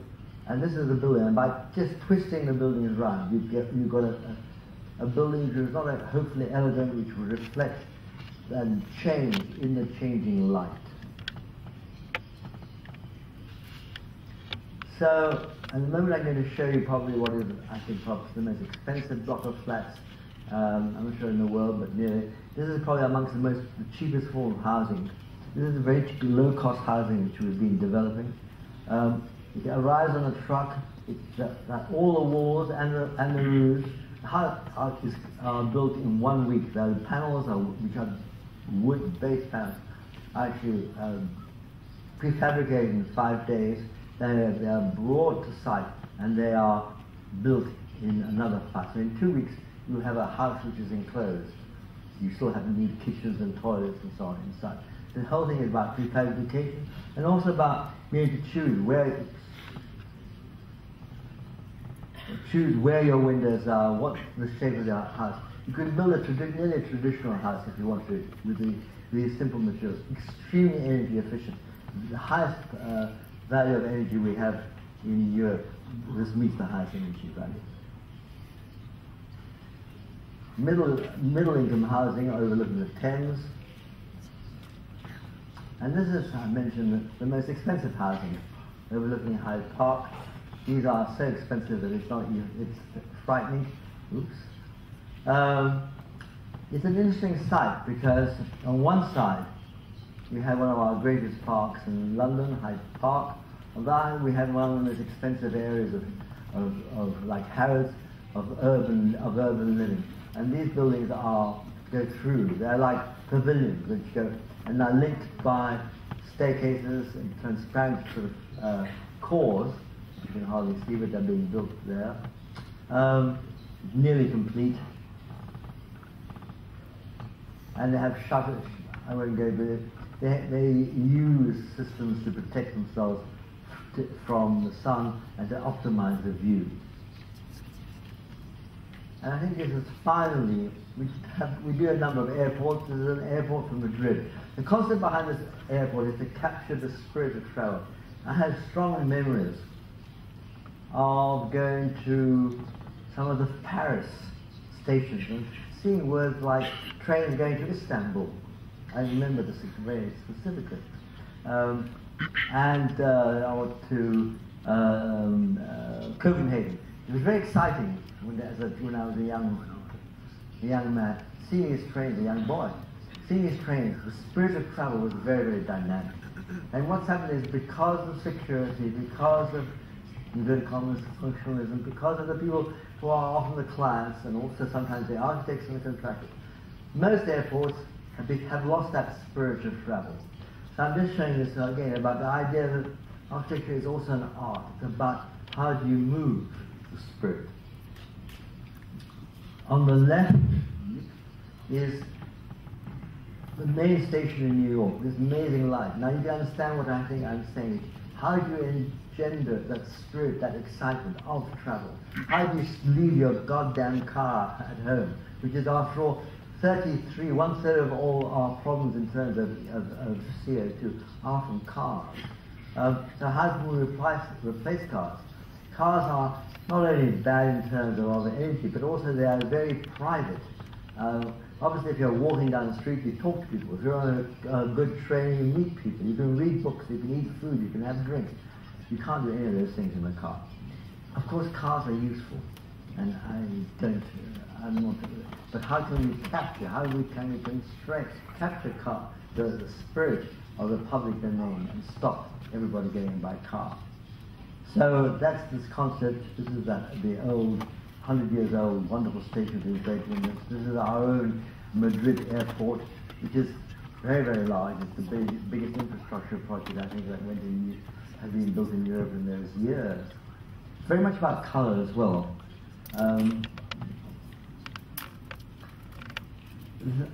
and this is the building. And by just twisting the buildings around, you've got a building which is not hopefully elegant, which will reflect and change in the changing light. So, at the moment I'm going to show you probably what is, I think, probably the most expensive block of flats. I'm not sure in the world, but nearly. This is probably amongst the cheapest form of housing. This is a very low-cost housing which we've been developing. It arrives on a truck. All the walls and the roofs are built in 1 week. The panels, which are wood-based panels, are actually prefabricated in 5 days. They are brought to site and they are built in another 5. So in 2 weeks, you have a house which is enclosed. You still need kitchens and toilets and so on inside. The whole thing is about prefabrication and also about being able to choose where choose where your windows are, what the shape of your house. You can build nearly a traditional house if you want to, with these simple materials. Extremely energy efficient. The highest value of energy we have in Europe. This meets the highest energy value. Middle income housing overlooking the Thames. And this is, I mentioned, the most expensive housing overlooking Hyde Park. These are so expensive that it's frightening. Oops. It's an interesting site because on one side we have one of our greatest parks in London, Hyde Park. On the other hand, we have one of the most expensive areas of like Harrods, of urban living. And these buildings go through. They're like pavilions which go and are linked by staircases and transparent sort of cores. You can hardly see, but they're being built there. Nearly complete. And they have shutters. I won't go with it. They use systems to protect themselves from the sun and to optimize the view. And I think this is finally, we do a number of airports. There's an airport from Madrid. The concept behind this airport is to capture the spirit of travel. I have strong memories of going to some of the Paris stations and seeing words like trains going to Istanbul. I remember this very specifically. And to Copenhagen. It was very exciting when I was a young man, seeing these trains, a young boy, seeing these trains. The spirit of travel was very, very dynamic. And what's happened is because of security, because of inverted commas functionalism, because of the people who are often the clients and also sometimes the architects and the contractors, most airports have lost that spirit of travel. So I'm just showing this again about the idea that architecture is also an art. It's about how do you move the spirit. On the left is the main station in New York, this amazing light. Now you can understand what I think I'm saying. How do you engender that spirit, that excitement of travel? How do you leave your goddamn car at home, which is after all 33, 1/3 of all our problems in terms of CO2 are from cars. So how can we replace cars? Cars are not only bad in terms of other energy, but also they are very private. Obviously, if you're walking down the street, you talk to people. If you're on a good train, you meet people. You can read books, you can eat food, you can have drinks. You can't do any of those things in a car. Of course, cars are useful, and I'm not. But how can we capture? How can we capture the spirit of the public domain and stop everybody getting by car? So that's this concept. This is the old, 100 years old, wonderful station of these great windows. This is our own Madrid airport, which is very, very large. It's the biggest infrastructure project I think that has been built in Europe in those years. It's very much about colour as well.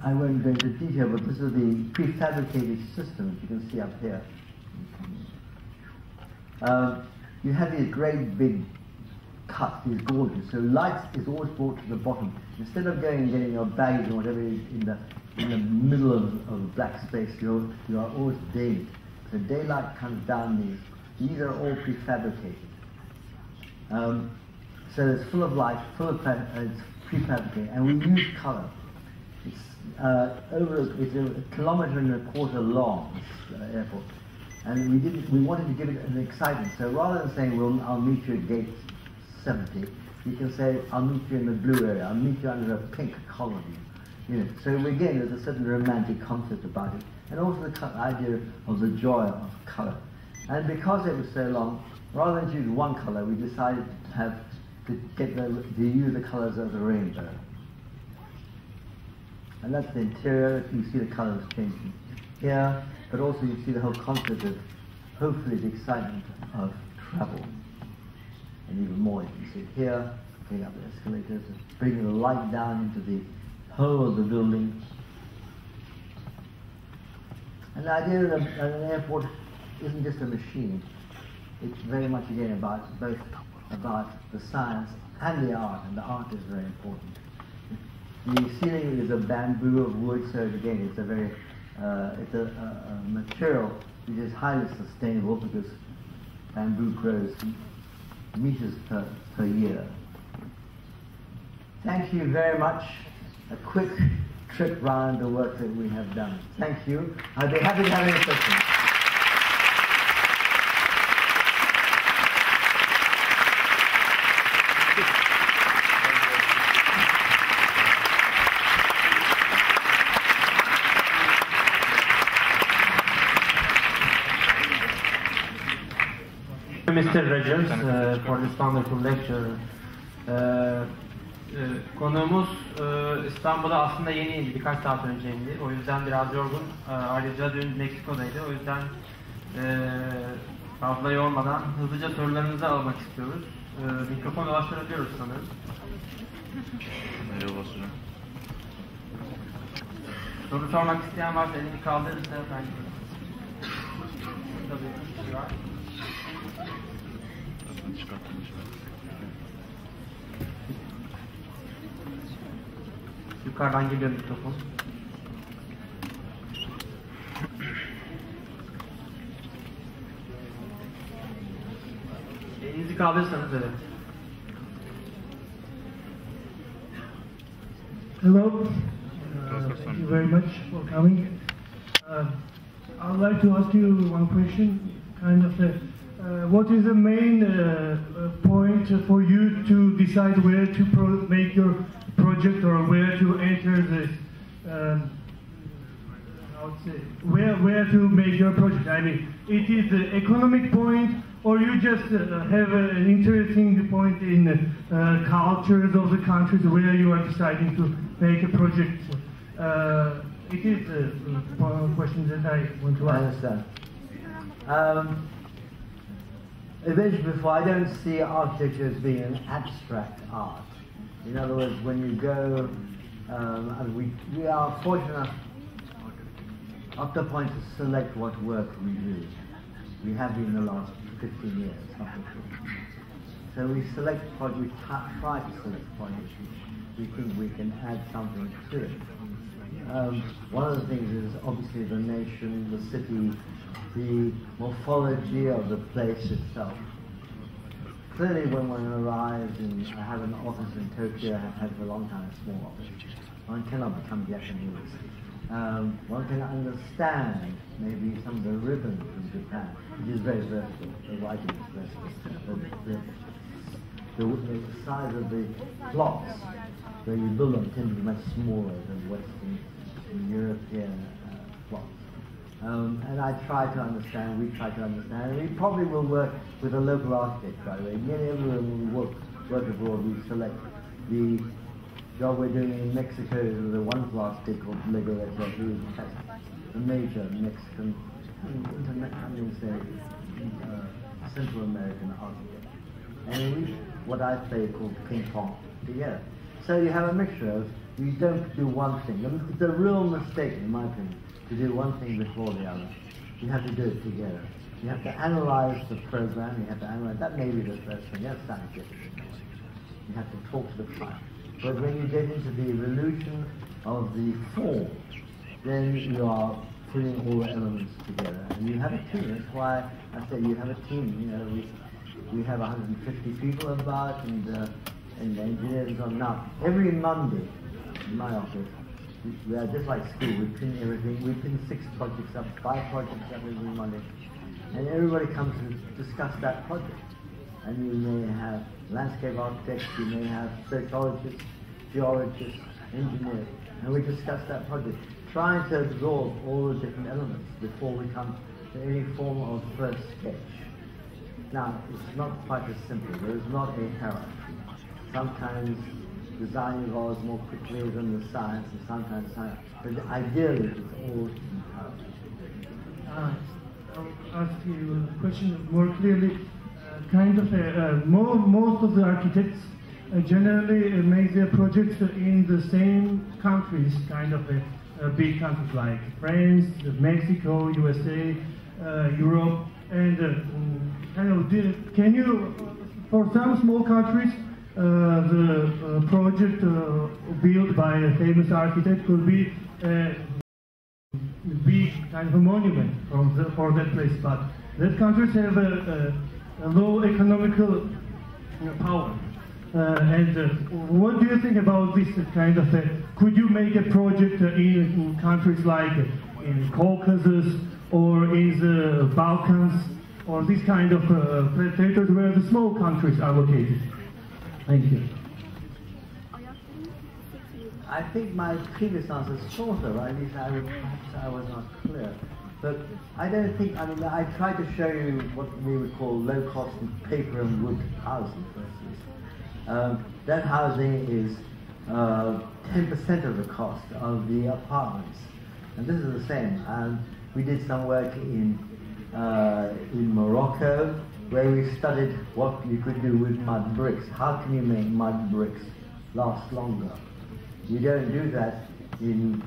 I won't go into detail, but this is the prefabricated system, you can see up here. You have these great big cuts, these gorges, so light is always brought to the bottom. Instead of going and getting your baggage or whatever in the middle of black space, you are always daylit. So daylight comes down these are all prefabricated. So it's full of light, it's prefabricated, and we use colour. It's it's a kilometre and a quarter long, this airport, and we wanted to give it an excitement. So rather than saying I'll meet you at gate 70, you can say I'll meet you in the blue area. I'll meet you under a pink column. So again, there's a certain romantic concept about it, and also the idea of the joy of colour. And because it was so long, rather than choose one colour, we decided to use the colours of the rainbow. And that's the interior. You see the colours changing here, but also you see the whole concept of, hopefully, the excitement of travel. And even more, you can see it here, going up the escalators, bringing the light down into the whole of the building. And the idea that an airport isn't just a machine. It's very much, again, about both about the science and the art is very important. The ceiling is a bamboo of wood, so again, it's a very it's a material which is highly sustainable because bamboo grows meters per year. Thank you very much. A quick trip round the work that we have done. Thank you. I'll be happy to have any questions.
Mr. Rogers for this wonderful lecture. Konuğumuz İstanbul'a aslında yeni indi, birkaç saat önce indi. O yüzden biraz yorgun. Ayrıca dün Meksiko'daydı. O yüzden fazla yormadan hızlıca sorularınızı almak istiyoruz. Mikrofonu ulaştırabiliyoruz sanırım.
Merhaba hocam.
Soru sormak isteyen varsa elini kaldırırsa ben burada bir kişi var. Yukarıdan geliyor mikrofon. Elinizi kaldırırsanız evet.
Hello, thank you very much for coming. I would like to ask you one question, what is the main point for you to decide where to make your project or where to enter this, where to make your project? I mean, it is the economic point, or you just have an interesting point in cultures of the countries where you are deciding to make a project. It is a question that I want to ask.
I understand. Eventually, before, I don't see architecture as being an abstract art. In other words, when you go, and we are fortunate enough up to the point to select what work we do. We have been the last 15 years. So we select projects, we try to select projects which we think we can add something to it. One of the things is obviously the nation, the city, the morphology of the place itself. Clearly when one arrives, I have an office in Tokyo, I have had for a long time, a small office. One cannot become Japanese. One can understand maybe some of the ribbons from Japan, which is very versatile, the writing is versatile. The size of the plots where you build them tend to be much smaller than Western European plots. And I try to understand, we try to understand, and we probably will work with a local architect, by the way. Nearly everywhere when we work abroad, we select the job we're doing in Mexico is with a wonderful architect called Regeneration, who is a major Mexican, Central American architect. And we, what I say called ping pong together. So you have a mixture of, you don't do one thing. It's a real mistake, in my opinion, to do one thing before the other. You have to do it together. You have to analyze the program, you have to analyze, that may be the first thing, that's scientific. You have to talk to the client. But when you get into the evolution of the form, then you are putting all the elements together. And you have a team, that's why I say you have a team. You know, we have 150 people about, and the engineers are now. Every Monday, in my office, we are just like school, we pin everything. We pin 6 projects up, 5 projects up every Monday. And everybody comes to discuss that project. And you may have landscape architects, you may have sociologists, geologists, engineers, and we discuss that project, trying to absorb all the different elements before we come to any form of first sketch. Now, it's not quite as simple. There is not a hierarchy. Sometimes design evolves more quickly than the science, and sometimes science, but ideally it's all in parallel.
I'll ask you a question more clearly. Most of the architects generally make their projects in the same countries, big countries like France, Mexico, USA, Europe, and can you for some small countries, the project built by a famous architect could be a big kind of a monument for that place. But that countries have a low economical power. What do you think about this kind of could you make a project in countries like in Caucasus or in the Balkans or this kind of territories where the small countries are located? Thank you.
I think my previous answer sort of, at least perhaps I was not clear. But I don't think, I mean, I tried to show you what we would call low-cost paper and wood housing, for instance. That housing is 10% of the cost of the apartments. And this is the same. We did some work in Morocco, where we studied what you could do with mud bricks. How can you make mud bricks last longer? You don't do that in,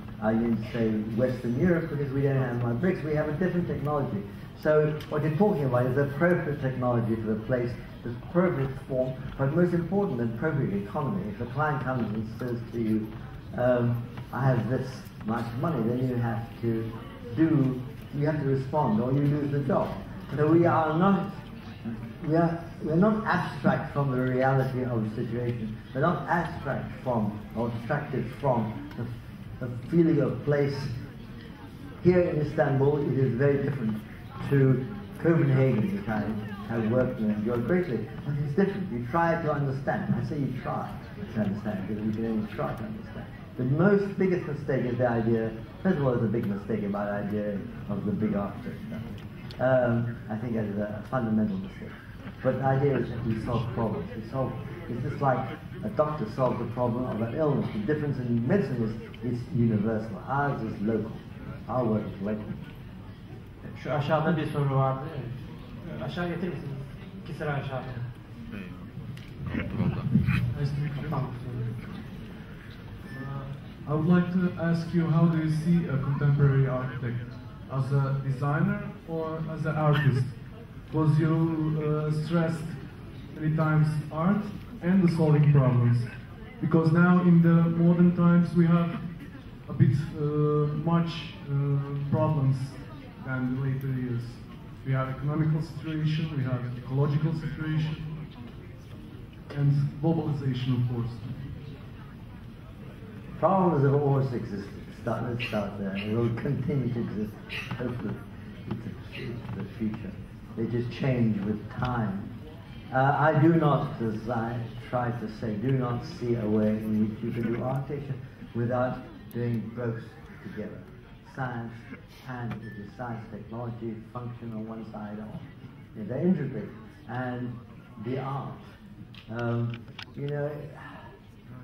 say, Western Europe, because we don't have mud bricks. We have a different technology. So what you're talking about is appropriate technology for the place, the appropriate form, but most important, the appropriate economy. If a client comes and says to you, I have this much money, then you have to respond, or you lose the job. So we are not abstract from the reality of the situation. We're not abstract from or distracted from the feeling of place. Here in Istanbul, it is very different to Copenhagen, which I have worked and enjoyed greatly. But it's different. You try to understand. I say you try to understand, because you can only try to understand. The biggest mistake is the idea, first of all, there's a big mistake about the idea of the big architect. I think that is a fundamental mistake. But the idea is that we solve problems. It's just like a doctor solves the problem of an illness. The difference in medicine is universal. Ours is local. Our work is local.
Şu aşağıda bir soru vardı. Aşağı getirir misiniz? İki sıra aşağıda.
I would like to ask you, how do you see a contemporary architect? As a designer or as an artist? Because you stressed many times art and the solving problems. Because now in the modern times we have a bit much problems than the later years. We have economical situation, we have ecological situation, and globalization, of course.
Problems have always existed. Let's start there. They will continue to exist, hopefully, into the future. They just change with time. I do not, as I tried to say, do not see a way in which you can do architecture without doing both together. Science and science, technology, function on one side, or they're integrated, and the art.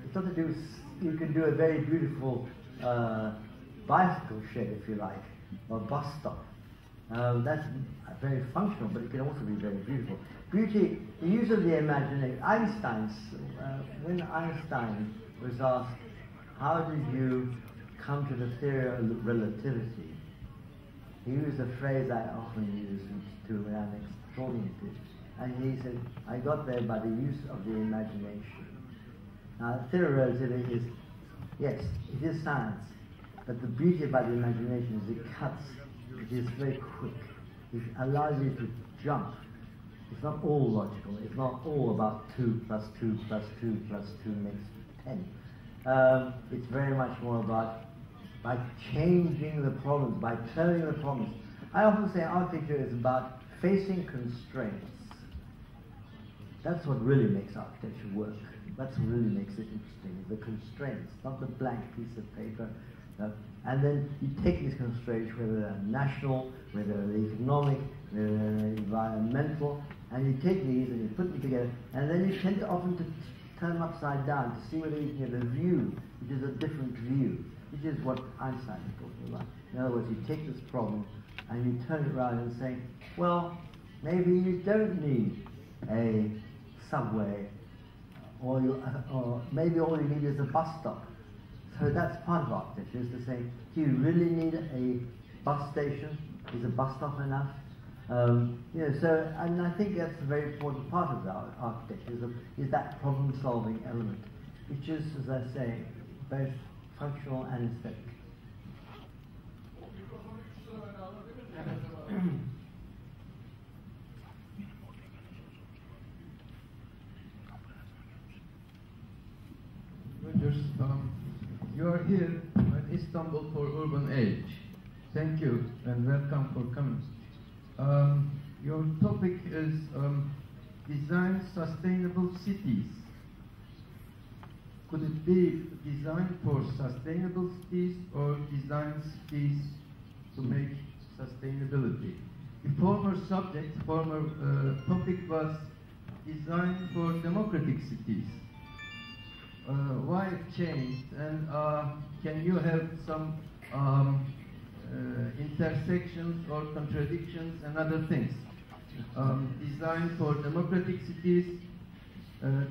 It's not to do. You can do a very beautiful bicycle shed, if you like, or bus stop. That's very functional, but it can also be very beautiful. Beauty, the use of the imagination. When Einstein was asked, how did you come to the theory of relativity? He used a phrase I often use when I'm talking to, and he said, I got there by the use of the imagination. Now, the theory of relativity is, yes, it is science, but the beauty about the imagination is it cuts, it is very quick, it allows you to jump. It's not all logical, it's not all about 2 plus 2 plus 2 plus 2 makes 10. It's very much more about by changing the problems, by turning the problems. I often say architecture is about facing constraints. That's what really makes architecture work. That's what really makes it interesting, the constraints, not the blank piece of paper. And then you take these constraints, whether they're national, whether they're economic, whether they're environmental, and you take these and you put them together, and then you tend to often to turn them upside down to see whether you can get a view, which is a different view, which is what Einstein is talking about. In other words, you take this problem and you turn it around and say, well, maybe you don't need a subway, or maybe all you need is a bus stop. So that's part of architecture, is to say, do you really need a bus station? Is a bus stop enough? So, and I think that's a very important part of the architecture, is that problem-solving element, which is, as I say, both functional and aesthetic.
You are here at Istanbul for Urban Age. Thank you and welcome for coming. Your topic is design sustainable cities. Could it be design for sustainable cities or design cities to make sustainability? The former topic was design for democratic cities. Why it changed, and can you have some intersections or contradictions and other things? Design for democratic cities,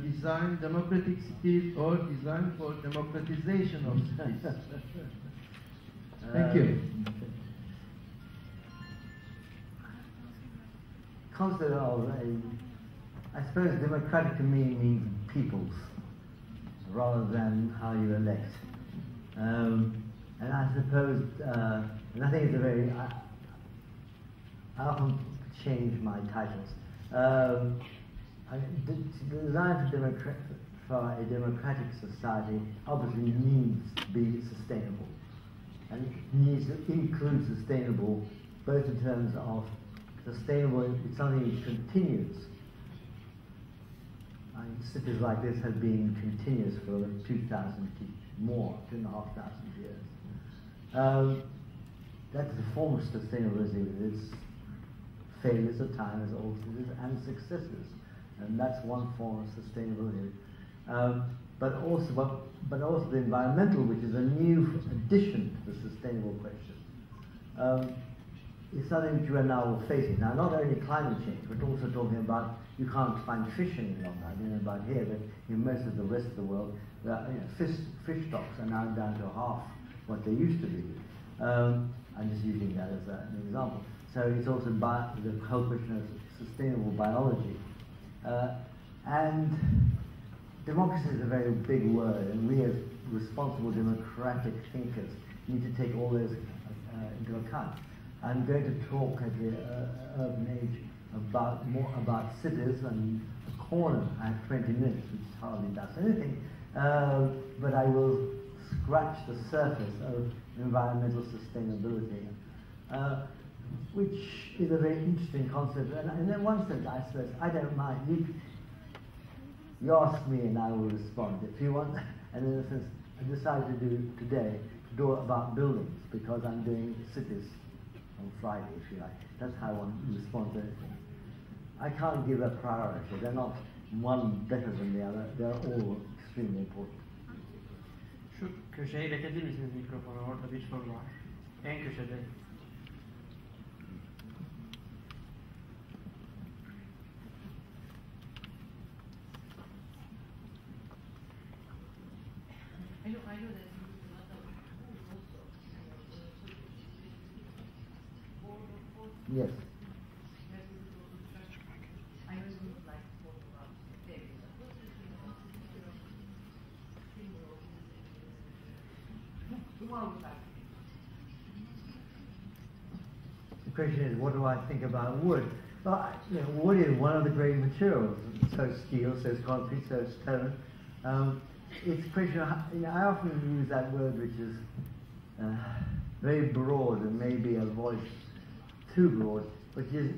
design democratic cities, or design for democratization of cities. Thank you.
Concept of I suppose democratic to me means peoples, rather than how you elect. And I suppose, and I think it's a very, I often change my titles. The design for a democratic society obviously needs to be sustainable. And it needs to include sustainable, both in terms of sustainable, it's something which continues. Cities like this have been continuous for 2,500 years. That's a form of sustainability with its failures at times, and successes, and that's one form of sustainability. But also the environmental, which is a new addition to the sustainable question. Is something which we are now facing. Now, not only climate change, but also talking about you can't find fish any longer. I don't know about here, but in most of the rest of the world, fish stocks are now down to half what they used to be. I'm just using that as an example. So it's also about the whole question of sustainable biology. And democracy is a very big word, and we as responsible democratic thinkers need to take all those into account. I'm going to talk at the Urban Age more about cities, and a corner. I have 20 minutes, which hardly does anything, but I will scratch the surface of environmental sustainability, which is a very interesting concept. And in one sense, I suppose, I don't mind. You ask me and I will respond. If you want, and in a sense, I decided to do today, to do about buildings, because I'm doing cities on Friday, if you like. That's how I want to respond to anything. I can't give a priority. They're not one better than the other. They're all extremely important.
Şu köşeye iletebilir misiniz mikrofonu? Orada bir soru var. En köşede.
I know that
Yes. The question is, what do I think about wood? Well, wood is one of the great materials. So is steel, so is concrete, so is stone. It's a question of, I often use that word, which is very broad and maybe a voice too broad, which is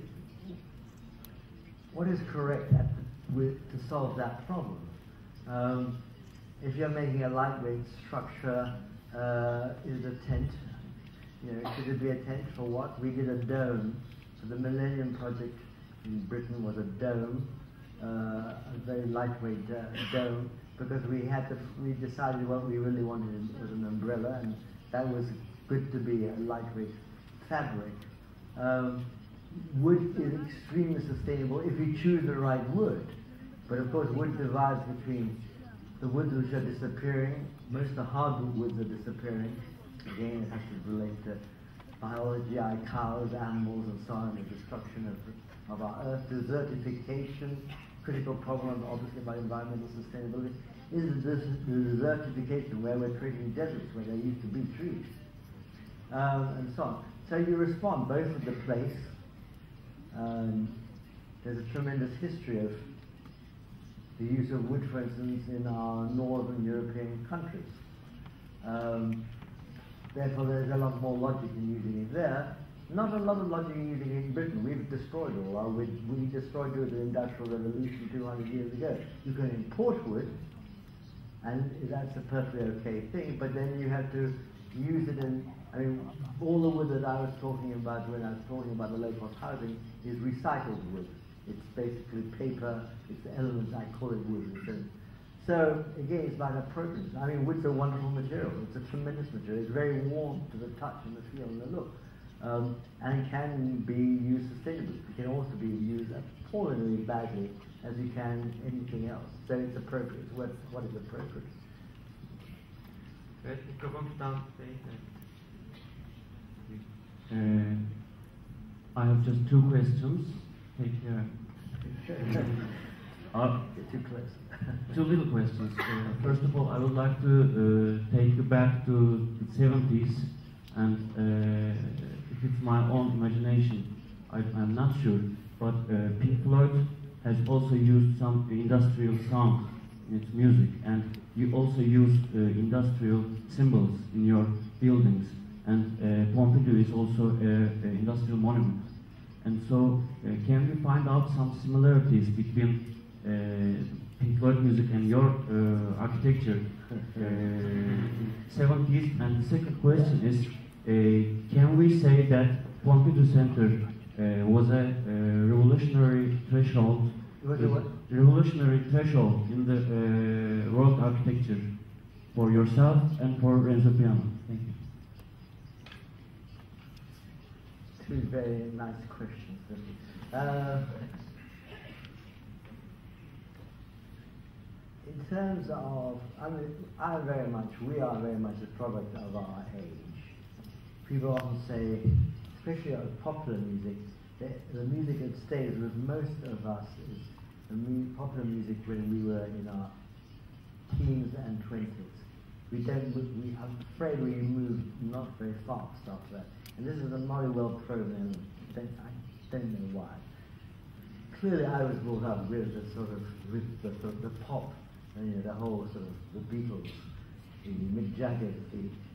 what is correct to solve that problem. If you're making a lightweight structure, is a tent. Should it be a tent for what? We did a dome. So the Millennium Project in Britain was a dome, a very lightweight dome, because we decided what we really wanted was an umbrella, and that was good to be a lightweight fabric. Wood is extremely sustainable if you choose the right wood. But of course, wood divides between the woods which are disappearing. Most of the hardwood woods are disappearing. Again, it has to relate to biology, cows, animals, and so on, the destruction of our earth, desertification, critical problem, obviously, about environmental sustainability, is this desertification where we're creating deserts where there used to be trees, and so on. So you respond both with the place. There's a tremendous history of the use of wood, for instance, in our northern European countries. Therefore, there's a lot more logic in using it there. Not a lot of logic in using it in Britain. We've destroyed all our wood. We destroyed wood in the Industrial Revolution 200 years ago. You can import wood, and that's a perfectly okay thing, but then you have to use it in, I mean, all the wood that I was talking about when I was talking about the low-cost housing is recycled wood. It's basically paper, it's the elements, I call it wood. So, again, it's about appropriateness. I mean, wood's a wonderful material. It's a tremendous material. It's very warm to the touch and the feel and the look. And it can be used sustainably. It can also be used appallingly badly as you can anything else. So it's appropriate. What is appropriate?
Evet, mikrofon tutan
I have just two questions. Take care.
You're too close.
Two little questions. First of all, I would like to take you back to the 70s, and if it's my own imagination, I'm not sure, but Pink Floyd has also used some industrial sound in its music, and you also used industrial symbols in your buildings, and Pompidou is also an industrial monument. And so, can we find out some similarities between Pink Floyd music and your architecture 70s? And the second question is, can we say that Pompidou Center was a revolutionary threshold?
Was it what?
Revolutionary threshold in the world architecture for yourself and for Renzo Piano. Thank you.
Two very nice questions. In terms of, I mean, we are very much a product of our age. People often say, especially of popular music, the music that stays with most of us is the popular music when we were in our teens and 20s. I'm afraid we moved not very fast after that. And this is a very well proven element. I don't know why. Clearly, I was brought up with the pop, and, the whole sort of the Beatles, the Mick Jagger,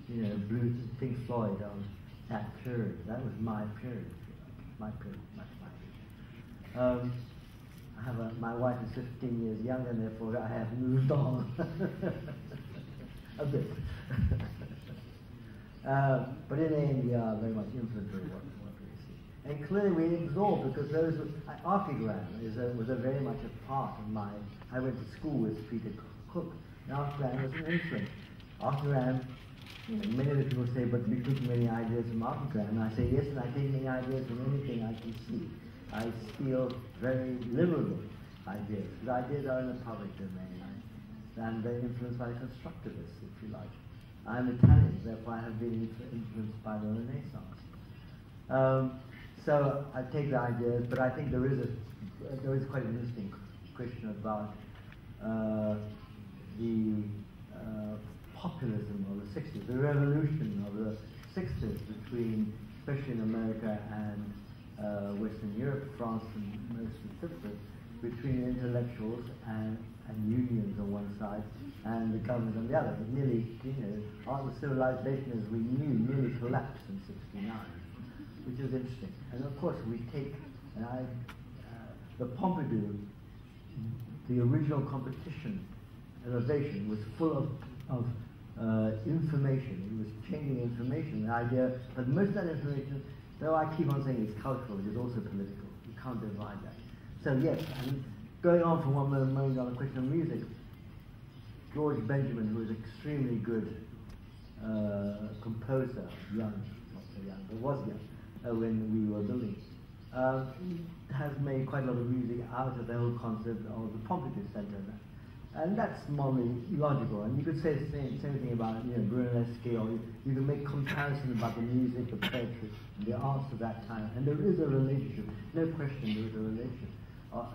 the blues, Pink Floyd on that period. That was my period. My period. My wife is 15 years younger, and therefore I have moved on a bit. But in the end, we are very much influenced by what we see. And clearly we absorb, because those Archigram was a very much a part of my, I went to school with Peter Cook, and Archigram was an influence. Archigram, many of the people say, but we took many ideas from Archigram, and I say, yes, and I take many ideas from anything I can see. I steal very liberally ideas, because ideas are in the public domain. I'm very influenced by the constructivists, if you like. I'm Italian, therefore I have been influenced by the Renaissance. So I take the ideas, but I think there is quite an interesting question about the populism of the 60s, the revolution of the 60s between, especially in America and Western Europe, France and most specifically, between intellectuals and unions on one side and the government on the other. It nearly, the civilization as we knew nearly collapsed in '69, which is interesting. And of course we take, the Pompidou, the original competition, innovation was full of information. It was changing information, the idea, but most of that information, though I keep on saying it's cultural, it is also political. You can't divide that. So yes, going on from one moment on the question of music, George Benjamin, who was an extremely good composer, young, not so young, but was young when we were building, has made quite a lot of music out of the whole concept of the Pompidou Center. And that's morally logical. And you could say the same thing about Brunellesque, or you can make comparisons about the music, the poetry, and the arts of that time. And there is a relationship. No question there is a relationship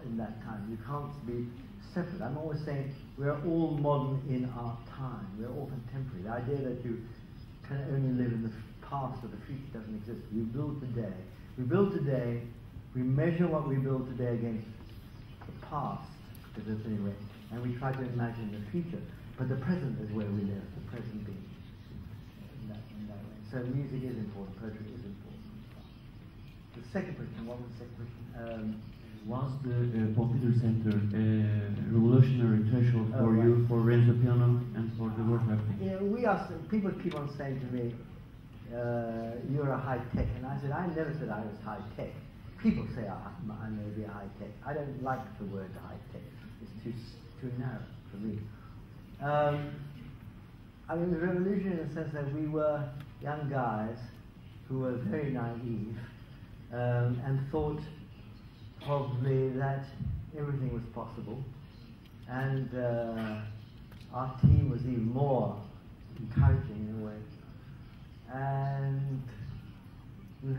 in that time. You can't be separate. I'm always saying we're all modern in our time. We're all contemporary. The idea that you can only live in the past or the future doesn't exist. We build today. We build today. We measure what we build today against the past, anyway, and we try to imagine the future. But the present is where we live, the present being. In that way. So music is important, poetry is important. The second question, what was the second question?
Was the Pompidou Center a revolutionary threshold for you, for Renzo Piano, and for the work happening?
Yeah, people keep on saying to me, you're a high tech, and I said, I never said I was high tech. People say I may be a high tech. I don't like the word high tech. It's too narrow for me. I mean, the revolution in the sense that we were young guys who were very naive and thought probably that everything was possible, and our team was even more encouraging in a way. And we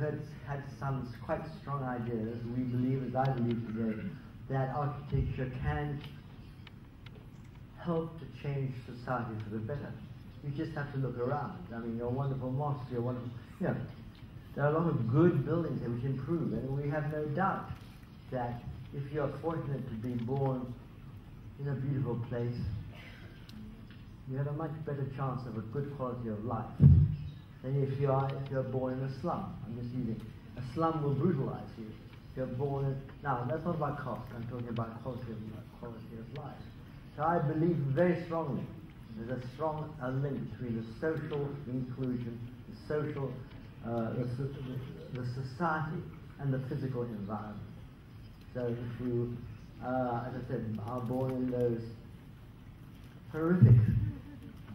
had some quite strong ideas. We believe, as I believe today, that architecture can help to change society for the better. You just have to look around. I mean, your wonderful mosques, your wonderful, there are a lot of good buildings here which improve, and we have no doubt that if you're fortunate to be born in a beautiful place, you have a much better chance of a good quality of life than if you're born in a slum. I'm just using a slum will brutalize you. If you're born in, now that's not about cost. I'm talking about quality of life. So I believe very strongly there's a strong link between the social inclusion, the social, the society, and the physical environment. So if you, as I said, are born in those horrific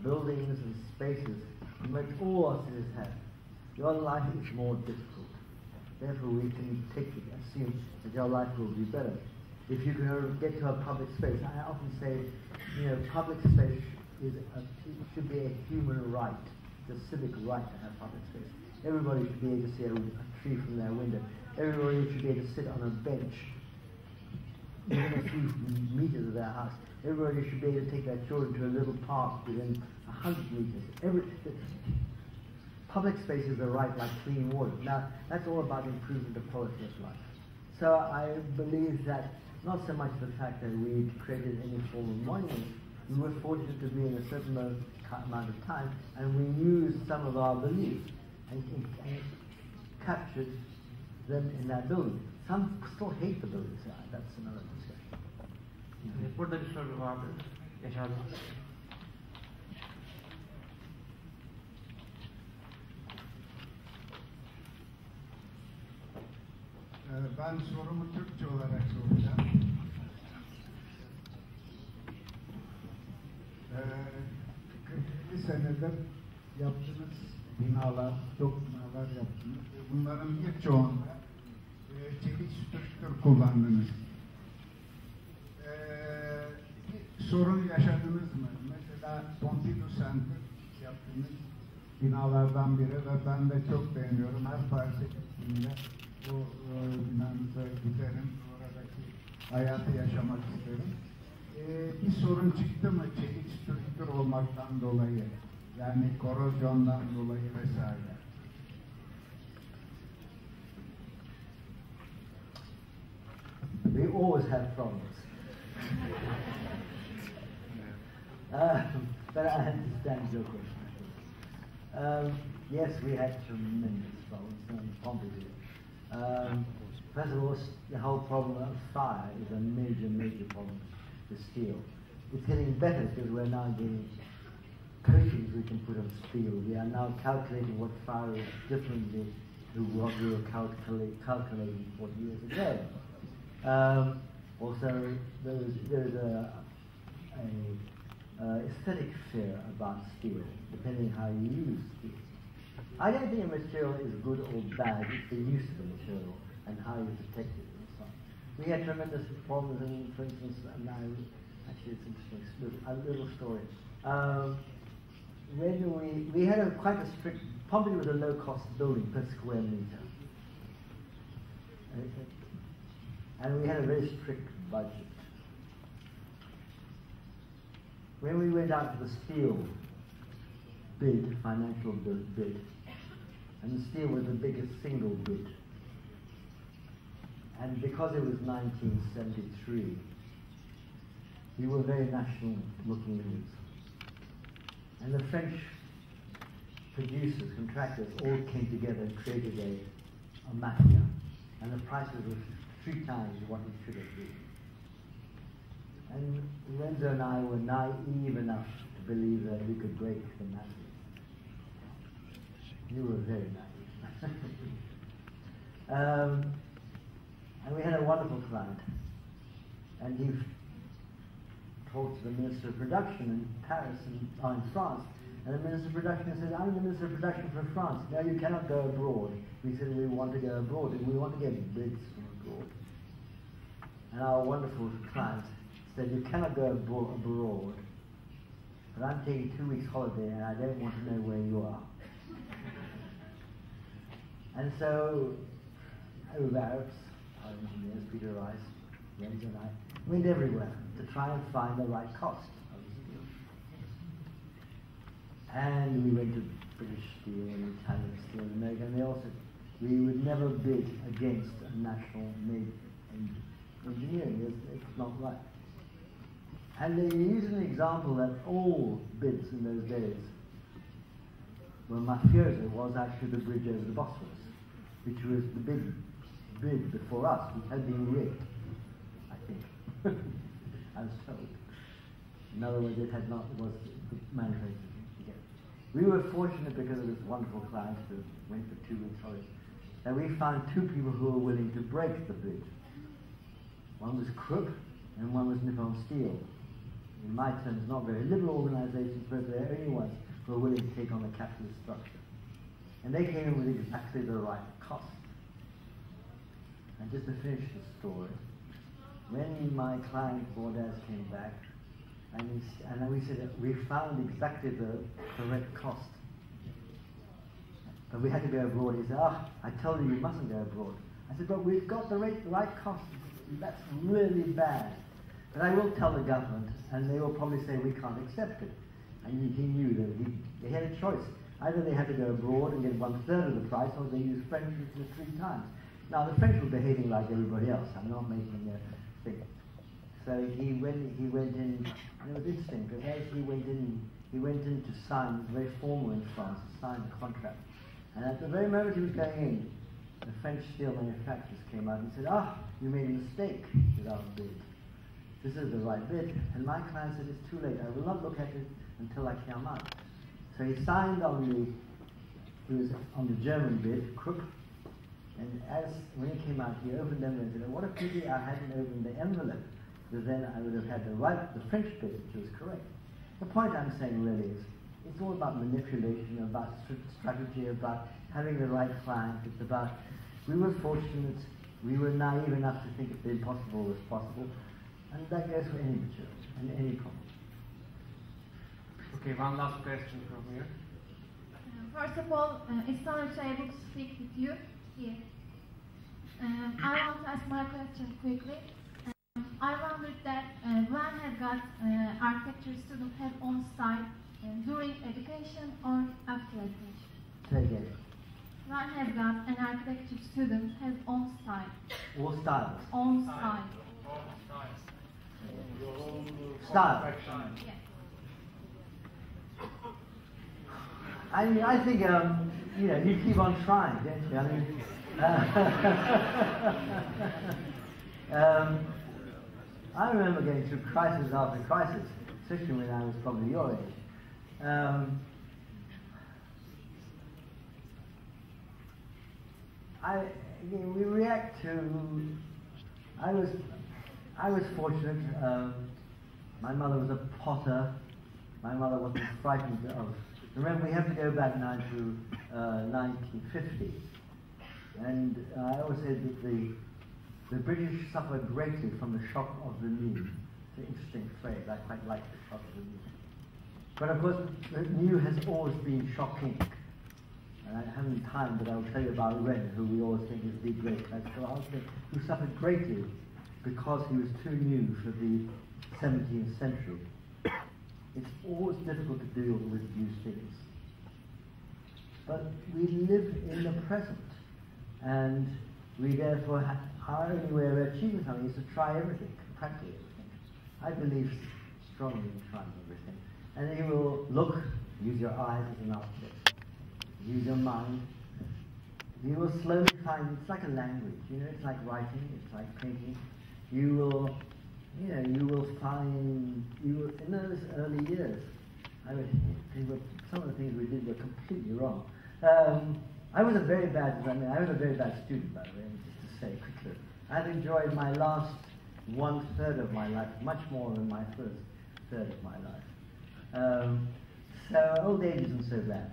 buildings and spaces which all our cities have, your life is more difficult. Therefore, we can assume that your life will be better. If you can get to a public space, I often say, public space should be a human right, it's a civic right to have public space. Everybody should be able to see a tree from their window. Everybody should be able to sit on a bench within a few meters of their house. Everybody should be able to take their children to a little park within 100 meters. Public space is a right like clean water. Now, that's all about improving the quality of life. So I believe that not so much the fact that we created any form of monument, we were fortunate to be in a certain amount of time, and we used some of our beliefs and captured them in that building. Some still hate the building, so that's another discussion.
Burada bir soru vardı. Yaşar.
Ben sorumu Türkçe olarak soracağım. 40 senedir yaptığınız binalar, çok binalar yaptınız. Bunların birçoğunda çelik strüktür kullandınız. Bir sorun yaşadınız mı? Mesela Pompidou Center yaptığınız binalardan biri ve ben de çok beğeniyorum. Her parça gittiğimde bu binanıza giderim, oradaki hayatı yaşamak isterim. Bir sorun çıktı mı çelik strüktür olmaktan dolayı? Yani korozyondan dolayı vesaire.
We always have problems. But I understand your question. Yes, we had tremendous problems in Pompidou. First of all, the whole problem of fire is a major problem with steel. It's getting better because we're now getting coatings we can put on steel. We are now calculating what fire is differently to what we were calculating 40 years ago. Also, there's a aesthetic fear about steel, depending how you use steel. I don't think a material is good or bad, it's the use of the material and how you protect it and so on. We had tremendous problems in, for instance, Actually, it's interesting. A little story. When we had quite a strict. Pompidou was a low-cost building per square meter, and we had a very strict budget. When we went out to the steel bid, financial bid, and the steel was the biggest single bid, and because it was 1973, we were very national-looking units. And the French producers, contractors, all came together and created a mafia. And the prices were 3 times what it should have been. And Renzo and I were naive enough to believe that we could break the mafia. You were very naive. And we had a wonderful client. And he talked to the Minister of Production in Paris and in France, and the Minister of Production said, I'm the Minister of Production for France. No, you cannot go abroad. We said, we want to go abroad, and we want to get bids from abroad. And our wonderful client said, you cannot go abroad, but I'm taking 2 weeks holiday, and I don't want to know where you are. And so, Arabs, our engineers, Peter Rice, Renzo and I, went everywhere to try and find the right cost of the steel. And we went to British Steel and Italian Steel and American, and they all said we would never bid against a national made engineering. It's not right. And they used an example that all bids in those days were mafioso, was actually the bridge over the Bosphorus, which was the big bid before us, which had been rigged, I think. I was told. In other words, it had not, was manufactured together. We were fortunate because of this wonderful client who went for 2 weeks holiday, that we found 2 people who were willing to break the bid. One was Krupp and one was Nippon Steel. In my terms, not very liberal organizations, but they're the only ones who were willing to take on a capitalist structure. And they came in with exactly the right cost. And just to finish the story, when my client Bordas came back, and we said we found exactly the correct cost, but we had to go abroad. He said, I told you mustn't go abroad. I said, but we've got the right cost. That's really bad. But I will tell the government, and they will probably say we can't accept it. And he knew that they had a choice. Either they had to go abroad and get 1/3 of the price, or they use French, which was 3 times. Now the French were behaving like everybody else. I'm not making a thing. So he went in, and it was interesting because as he went in to sign, very formal in France, to sign the contract. And at the very moment he was going in, the French steel manufacturers came out and said, you made a mistake with our bid. This is the right bid. And my client said, it's too late. I will not look at it until I come out. So he signed on the German bid, Krupp. And when he came out, he opened them and said, what a pity I hadn't opened the envelope, because then I would have had the French bid, which was correct. The point I'm saying really is, it's all about manipulation, about strategy, about having the right client. It's about, we were fortunate, we were naive enough to think that the impossible was possible, and that goes for any material and any problem.
Okay, one last question from here.
First of all, it's an honor to be able to speak with you here. I want to ask my question quickly. I wondered that when have got architecture students have on site during education or after education?
Say again.
When have got an architecture student has on site?
All styles.
On site.
Style.
Yes.
I think you keep on trying, don't you? I mean, I remember going through crisis after crisis, especially when I was probably your age. We react to. I was fortunate. My mother was a potter. My mother wasn't frightened of. Remember, we have to go back now to 1950, and I always said that the British suffered greatly from the shock of the knee. It's an interesting phrase. I quite like the shock of the new. But of course, the new has always been shocking. And I haven't time, but I'll tell you about Ren, who we always think is the great classical architect, who suffered greatly because he was too new for the 17th century. It's always difficult to deal with new things. But we live in the present, and we therefore our only way of achieving something is to try everything, practically everything. I believe strongly in trying everything. And then you will look, use your eyes as an architect, use your mind. You will slowly find, it's like a language, it's like writing, it's like painting. You will find, in those early years, some of the things we did were completely wrong. I was a very bad student, by the way, just to say quickly. I've enjoyed my last 1/3 of my life much more than my first third of my life. So old age isn't so bad.